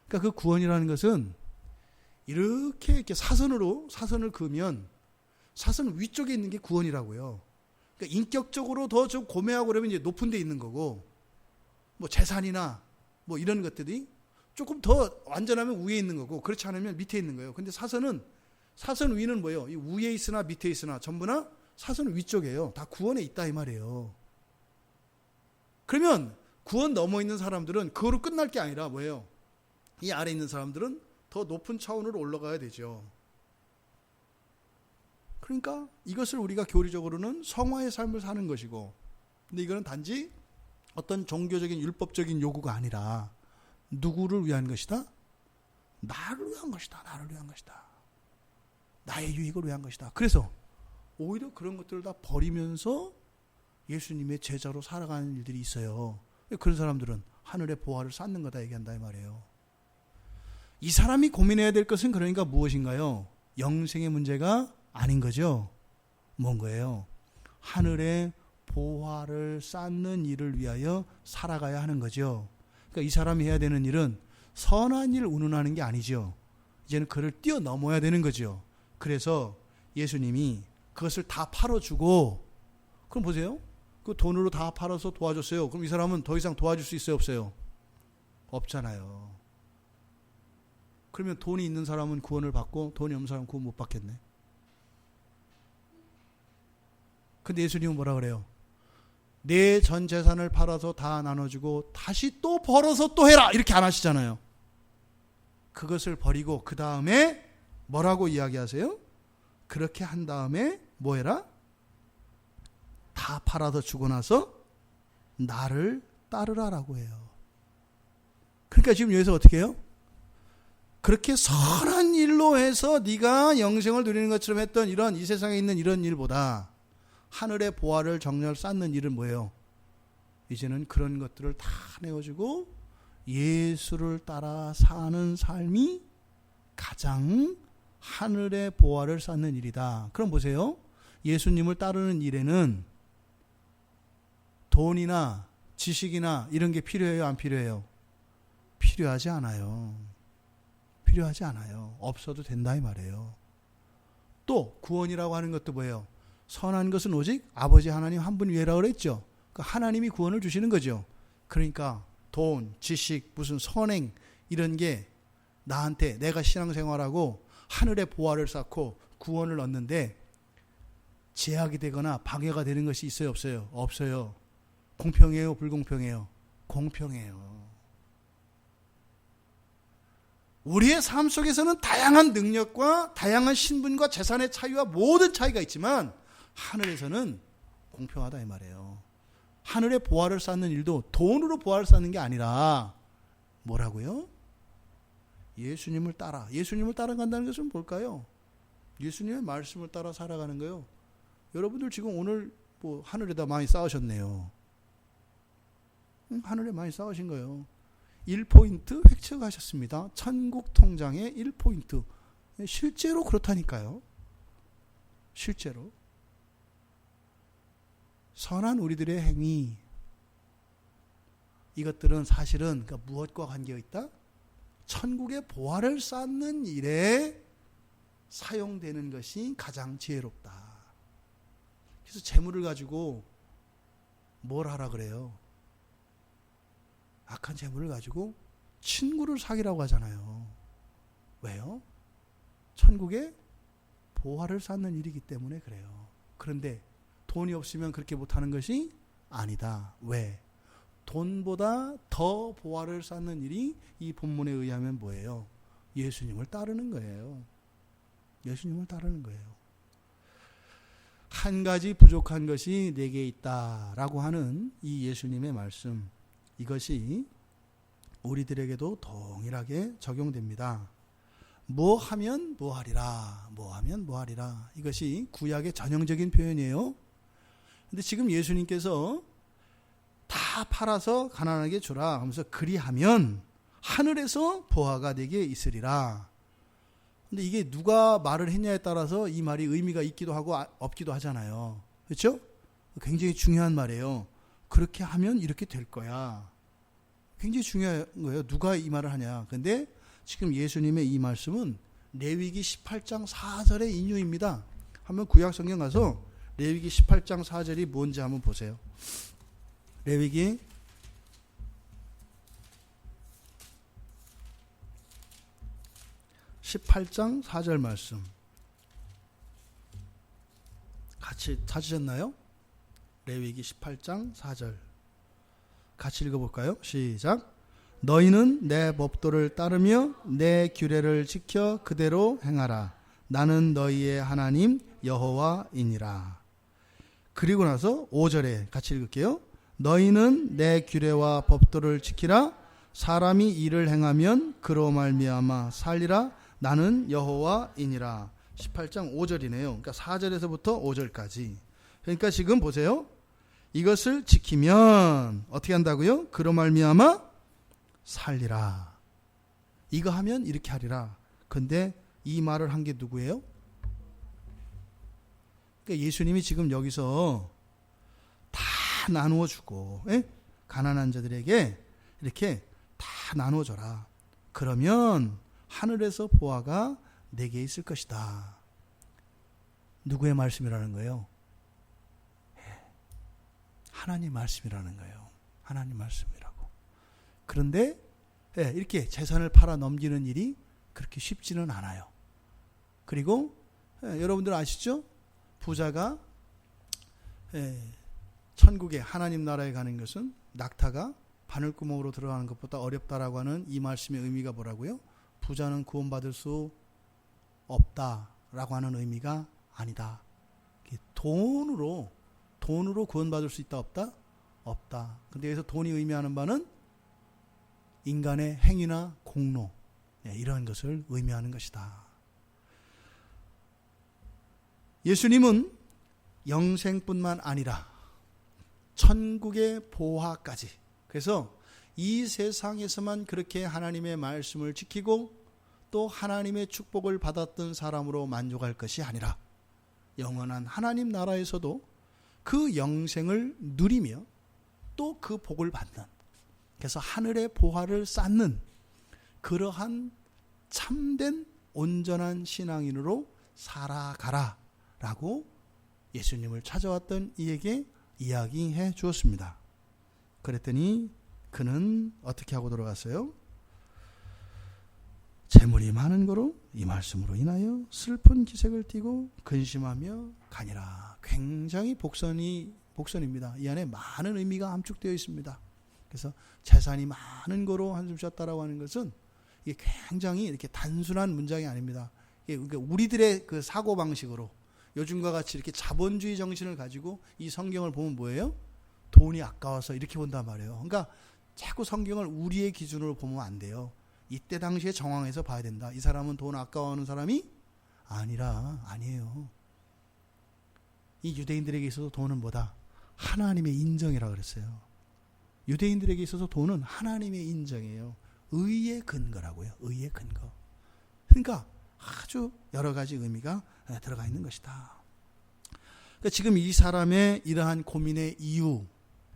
그러니까 그 구원이라는 것은 이렇게 사선을 그으면 사선 위쪽에 있는 게 구원이라고요. 그러니까 인격적으로 더 좀 고매하고 그러면 이제 높은 데 있는 거고, 뭐 재산이나 뭐 이런 것들이 조금 더 완전하면 위에 있는 거고, 그렇지 않으면 밑에 있는 거예요. 근데 사선 위는 뭐예요? 이 위에 있으나 밑에 있으나 전부나 사선 위쪽이에요. 다 구원에 있다 이 말이에요. 그러면 구원 넘어 있는 사람들은 그거로 끝날 게 아니라 뭐예요? 이 아래 있는 사람들은 더 높은 차원으로 올라가야 되죠. 그러니까 이것을 우리가 교리적으로는 성화의 삶을 사는 것이고, 근데 이거는 단지 어떤 종교적인 율법적인 요구가 아니라 누구를 위한 것이다? 나를 위한 것이다. 나를 위한 것이다. 나의 유익을 위한 것이다. 그래서 오히려 그런 것들을 다 버리면서 예수님의 제자로 살아가는 일들이 있어요. 그런 사람들은 하늘의 보화를 쌓는 거다 얘기한다 이 말이에요. 이 사람이 고민해야 될 것은 그러니까 무엇인가요? 영생의 문제가 아닌 거죠. 뭔 거예요? 하늘의 보화를 쌓는 일을 위하여 살아가야 하는 거죠. 그러니까 이 사람이 해야 되는 일은 선한 일을 운운하는 게 아니죠. 이제는 그를 뛰어넘어야 되는 거죠. 그래서 예수님이 그것을 다 팔아주고, 그럼 보세요. 그 돈으로 다 팔아서 도와줬어요. 그럼 이 사람은 더 이상 도와줄 수 있어요, 없어요? 없잖아요. 그러면 돈이 있는 사람은 구원을 받고 돈이 없는 사람은 구원 못 받겠네. 근데 예수님은 뭐라 그래요? 내 전 재산을 팔아서 다 나눠주고 다시 또 벌어서 또 해라 이렇게 안 하시잖아요. 그것을 버리고 그 다음에 뭐라고 이야기하세요? 그렇게 한 다음에 뭐 해라? 다 팔아서 주고 나서 나를 따르라라고 해요. 그러니까 지금 여기서 어떻게 해요? 그렇게 선한 일로 일로 해서 네가 영생을 누리는 것처럼 했던 이런 이 세상에 있는 이런 일보다 하늘의 보화를 정렬 쌓는 일은 뭐예요? 이제는 그런 것들을 다 내어주고 예수를 따라 사는 삶이 가장 하늘의 보화를 쌓는 일이다. 그럼 보세요. 예수님을 따르는 일에는 돈이나 지식이나 이런 게 필요해요? 안 필요해요? 필요하지 않아요. 필요하지 않아요. 없어도 된다 이 말이에요. 또 구원이라고 하는 것도 뭐예요? 선한 것은 오직 아버지 하나님 한 분 위에라고 그랬죠. 그러니까 하나님이 구원을 주시는 거죠. 그러니까 돈, 지식, 무슨 선행 이런 게 나한테 내가 신앙생활하고 하늘의 보화를 쌓고 구원을 얻는데 제약이 되거나 방해가 되는 것이 있어요? 없어요? 없어요. 공평해요? 불공평해요? 공평해요. 우리의 삶 속에서는 다양한 능력과 다양한 신분과 재산의 차이와 모든 차이가 있지만 하늘에서는 공평하다 이 말이에요. 하늘의 보화를 쌓는 일도 돈으로 보화를 쌓는 게 아니라 뭐라고요? 예수님을 따라. 예수님을 따라간다는 것은 뭘까요? 예수님의 말씀을 따라 살아가는 거예요. 여러분들 지금 오늘 뭐 하늘에다 많이 쌓으셨네요. 하늘에 많이 쌓으신 거예요. 1포인트 획득하셨습니다. 천국 통장에 1포인트. 실제로 그렇다니까요. 실제로. 선한 우리들의 행위, 이것들은 사실은 그러니까 무엇과 관계가 있다? 천국의 보화를 쌓는 일에 사용되는 것이 가장 지혜롭다. 그래서 재물을 가지고 뭘 하라 그래요? 악한 재물을 가지고 친구를 사귀라고 하잖아요. 왜요? 천국의 보화를 쌓는 일이기 때문에 그래요. 그런데 돈이 없으면 그렇게 못하는 것이 아니다. 왜? 돈보다 더 보화를 쌓는 일이 이 본문에 의하면 뭐예요? 예수님을 따르는 거예요. 예수님을 따르는 거예요. 한 가지 부족한 것이 내게 있다라고 하는 이 예수님의 말씀, 이것이 우리들에게도 동일하게 적용됩니다. 뭐 하면 뭐 하리라, 뭐 하면 뭐 하리라. 이것이 구약의 전형적인 표현이에요. 근데 지금 예수님께서 다 팔아서 가난하게 주라 하면서 그리하면 하늘에서 보화가 내게 있으리라. 근데 이게 누가 말을 했냐에 따라서 이 말이 의미가 있기도 하고 없기도 하잖아요. 그렇죠? 굉장히 중요한 말이에요. 그렇게 하면 이렇게 될 거야. 굉장히 중요한 거예요. 누가 이 말을 하냐. 근데 지금 예수님의 이 말씀은 레위기 18장 4절의 인유입니다. 한번 구약 성경 가서 레위기 18장 4절이 뭔지 한번 보세요. 레위기 18장 4절 말씀. 같이 찾으셨나요? 레위기 18장 4절. 같이 읽어볼까요? 시작. 너희는 내 법도를 따르며 내 규례를 지켜 그대로 행하라. 나는 너희의 하나님 여호와이니라. 그리고 나서 5절에 같이 읽을게요. 너희는 내 규례와 법도를 지키라. 사람이 이를 행하면 그로 말미암아 살리라. 나는 여호와이니라. 18장 5절이네요. 그러니까 4절에서부터 5절까지. 그러니까 지금 보세요. 이것을 지키면 어떻게 한다고요? 그로 말미암아 살리라. 이거 하면 이렇게 하리라. 근데 이 말을 한 게 누구예요? 그러니까 예수님이 지금 여기서 다 나누어 주고, 가난한 자들에게 이렇게 다 나누어 줘라. 그러면 하늘에서 보화가 내게 있을 것이다. 누구의 말씀이라는 거예요? 하나님 말씀이라는 거예요. 하나님 말씀이라고. 그런데 이렇게 재산을 팔아 넘기는 일이 그렇게 쉽지는 않아요. 그리고 여러분들 아시죠? 부자가 천국에 하나님 나라에 가는 것은 낙타가 바늘구멍으로 들어가는 것보다 어렵다라고 하는 이 말씀의 의미가 뭐라고요? 부자는 구원받을 수 없다라고 하는 의미가 아니다. 돈으로 구원받을 수 있다 없다? 없다. 근데 여기서 돈이 의미하는 바는 인간의 행위나 공로, 이런 것을 의미하는 것이다. 예수님은 영생뿐만 아니라 천국의 보화까지, 그래서 이 세상에서만 그렇게 하나님의 말씀을 지키고 또 하나님의 축복을 받았던 사람으로 만족할 것이 아니라 영원한 하나님 나라에서도 그 영생을 누리며 또 그 복을 받는, 그래서 하늘의 보화를 쌓는 그러한 참된 온전한 신앙인으로 살아가라 라고 예수님을 찾아왔던 이에게 이야기해 주었습니다. 그랬더니 그는 어떻게 하고 돌아갔어요? 재물이 많은 거로 이 말씀으로 인하여 슬픈 기색을 띠고 근심하며 가니라. 굉장히 복선입니다. 이 안에 많은 의미가 함축되어 있습니다. 그래서 재산이 많은 거로 한숨 쉬었다라고 하는 것은 이게 굉장히 이렇게 단순한 문장이 아닙니다. 이게 우리들의 그 사고 방식으로 요즘과 같이 이렇게 자본주의 정신을 가지고 이 성경을 보면 뭐예요? 돈이 아까워서 이렇게 본단 말이에요. 그러니까 자꾸 성경을 우리의 기준으로 보면 안 돼요. 이때 당시의 정황에서 봐야 된다. 이 사람은 돈 아까워하는 사람이 아니에요. 이 유대인들에게 있어서 돈은 뭐다? 하나님의 인정이라 그랬어요. 유대인들에게 있어서 돈은 하나님의 인정이에요. 의의 근거라고요. 의의 근거. 그러니까 아주 여러 가지 의미가 들어가 있는 것이다. 그러니까 지금 이 사람의 이러한 고민의 이유,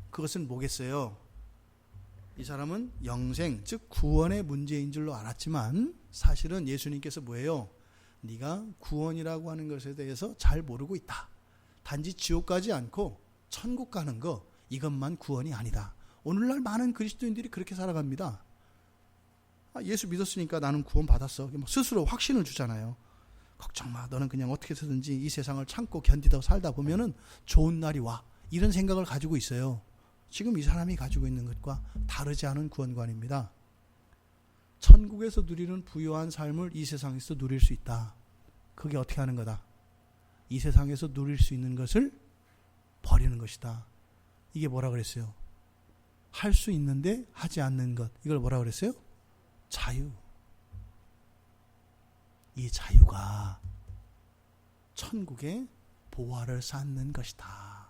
그것은 뭐겠어요? 이 사람은 영생, 즉 구원의 문제인 줄로 알았지만 사실은 예수님께서 뭐예요? 네가 구원이라고 하는 것에 대해서 잘 모르고 있다. 단지 지옥 가지 않고 천국 가는 거, 이것만 구원이 아니다. 오늘날 많은 그리스도인들이 그렇게 살아갑니다. 예수 믿었으니까 나는 구원 받았어. 스스로 확신을 주잖아요. 걱정 마. 너는 그냥 어떻게 해서든지 이 세상을 참고 견디다 살다 보면은 좋은 날이 와. 이런 생각을 가지고 있어요. 지금 이 사람이 가지고 있는 것과 다르지 않은 구원관입니다. 천국에서 누리는 부유한 삶을 이 세상에서 누릴 수 있다. 그게 어떻게 하는 거다? 이 세상에서 누릴 수 있는 것을 버리는 것이다. 이게 뭐라 그랬어요? 할 수 있는데 하지 않는 것. 이걸 뭐라 그랬어요? 자유. 이 자유가 천국의 보화를 쌓는 것이다.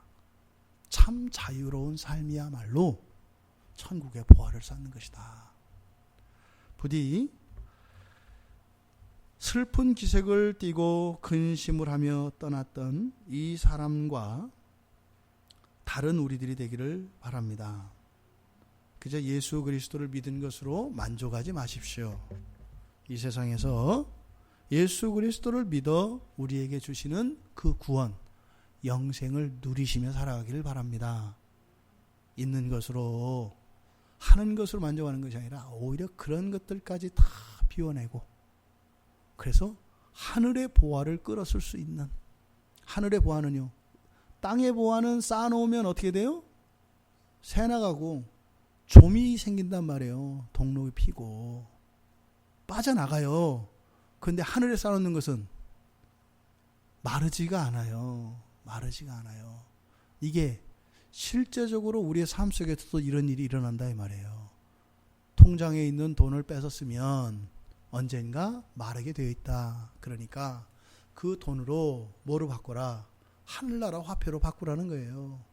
참 자유로운 삶이야말로 천국의 보화를 쌓는 것이다. 부디 슬픈 기색을 띠고 근심을 하며 떠났던 이 사람과 다른 우리들이 되기를 바랍니다. 그저 예수 그리스도를 믿은 것으로 만족하지 마십시오. 이 세상에서 예수 그리스도를 믿어 우리에게 주시는 그 구원, 영생을 누리시며 살아가기를 바랍니다. 있는 것으로, 하는 것으로 만족하는 것이 아니라 오히려 그런 것들까지 다 비워내고, 그래서 하늘의 보화를 끌어쓸 수 있는, 하늘의 보화는요, 땅의 보화는 쌓아놓으면 어떻게 돼요? 새 나가고 좀이 생긴단 말이에요. 동록이 피고 빠져나가요. 그런데 하늘에 쌓아놓는 것은 마르지가 않아요. 마르지가 않아요. 이게 실제적으로 우리의 삶 속에서도 이런 일이 일어난다 이 말이에요. 통장에 있는 돈을 뺏었으면 언젠가 마르게 되어 있다. 그러니까 그 돈으로 뭐로 바꿔라? 하늘나라 화폐로 바꾸라는 거예요.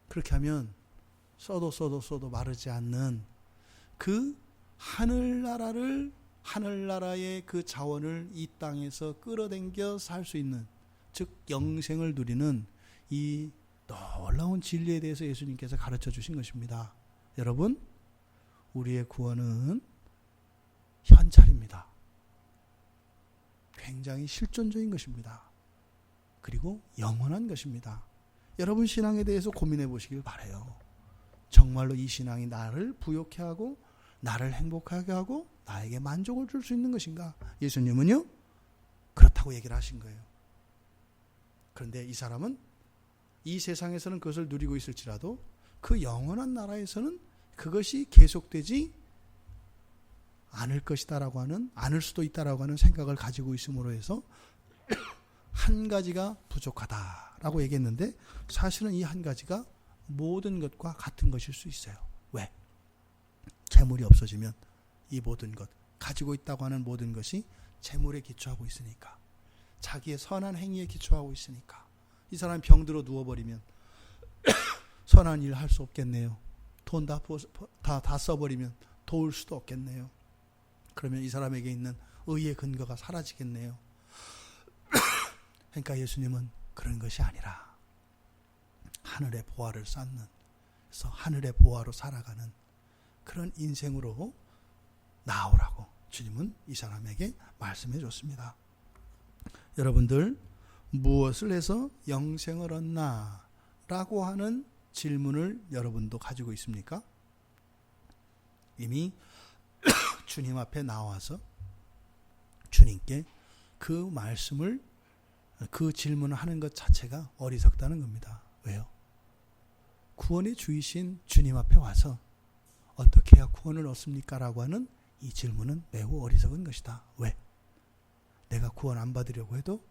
그렇게 하면 써도 마르지 않는 그 하늘나라의 그 자원을 이 땅에서 끌어당겨 살 수 있는, 즉 영생을 누리는 이 놀라운 진리에 대해서 예수님께서 가르쳐 주신 것입니다. 여러분, 우리의 구원은 현찰입니다. 굉장히 실존적인 것입니다. 그리고 영원한 것입니다. 여러분 신앙에 대해서 고민해 보시길 바라요. 정말로 이 신앙이 나를 부욕해 하고 나를 행복하게 하고 나에게 만족을 줄 수 있는 것인가? 예수님은요, 그렇다고 얘기를 하신 거예요. 그런데 이 사람은 이 세상에서는 그것을 누리고 있을지라도 그 영원한 나라에서는 그것이 계속되지 않을 것이다라고 하는, 않을 수도 있다라고 하는 생각을 가지고 있음으로 해서 한 가지가 부족하다라고 얘기했는데, 사실은 이 한 가지가 모든 것과 같은 것일 수 있어요. 왜? 재물이 없어지면 이 모든 것, 가지고 있다고 하는 모든 것이 재물에 기초하고 있으니까. 자기의 선한 행위에 기초하고 있으니까. 이 사람이 병들어 누워버리면 선한 일 할 수 없겠네요. 돈 다 써버리면 도울 수도 없겠네요. 그러면 이 사람에게 있는 의의 근거가 사라지겠네요. 그러니까 예수님은 그런 것이 아니라 하늘의 보화를 쌓는, 그래서 하늘의 보화로 살아가는 그런 인생으로 나오라고 주님은 이 사람에게 말씀해 줬습니다. 여러분들, 무엇을 해서 영생을 얻나? 라고 하는 질문을 여러분도 가지고 있습니까? 이미 주님 앞에 나와서 주님께 그 말씀을, 그 질문을 하는 것 자체가 어리석다는 겁니다. 왜요? 구원의 주이신 주님 앞에 와서 어떻게 해야 구원을 얻습니까? 라고 하는 이 질문은 매우 어리석은 것이다. 왜? 내가 구원 안 받으려고 해도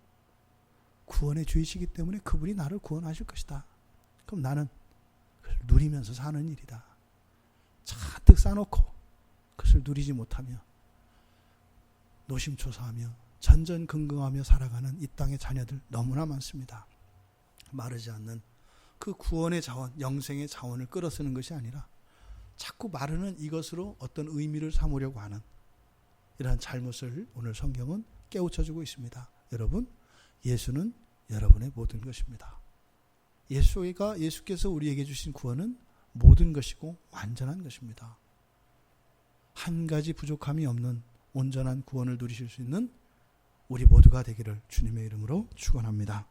구원의 주이시기 때문에 그분이 나를 구원하실 것이다. 그럼 나는 그걸 누리면서 사는 일이다. 잔뜩 쌓아놓고 그것을 누리지 못하며 노심초사하며 전전긍긍하며 살아가는 이 땅의 자녀들 너무나 많습니다. 마르지 않는 그 구원의 자원, 영생의 자원을 끌어쓰는 것이 아니라 자꾸 마르는 이것으로 어떤 의미를 삼으려고 하는 이러한 잘못을 오늘 성경은 깨우쳐주고 있습니다. 여러분, 예수는 여러분의 모든 것입니다. 예수께서 우리에게 주신 구원은 모든 것이고 완전한 것입니다. 한 가지 부족함이 없는 온전한 구원을 누리실 수 있는 우리 모두가 되기를 주님의 이름으로 축원합니다.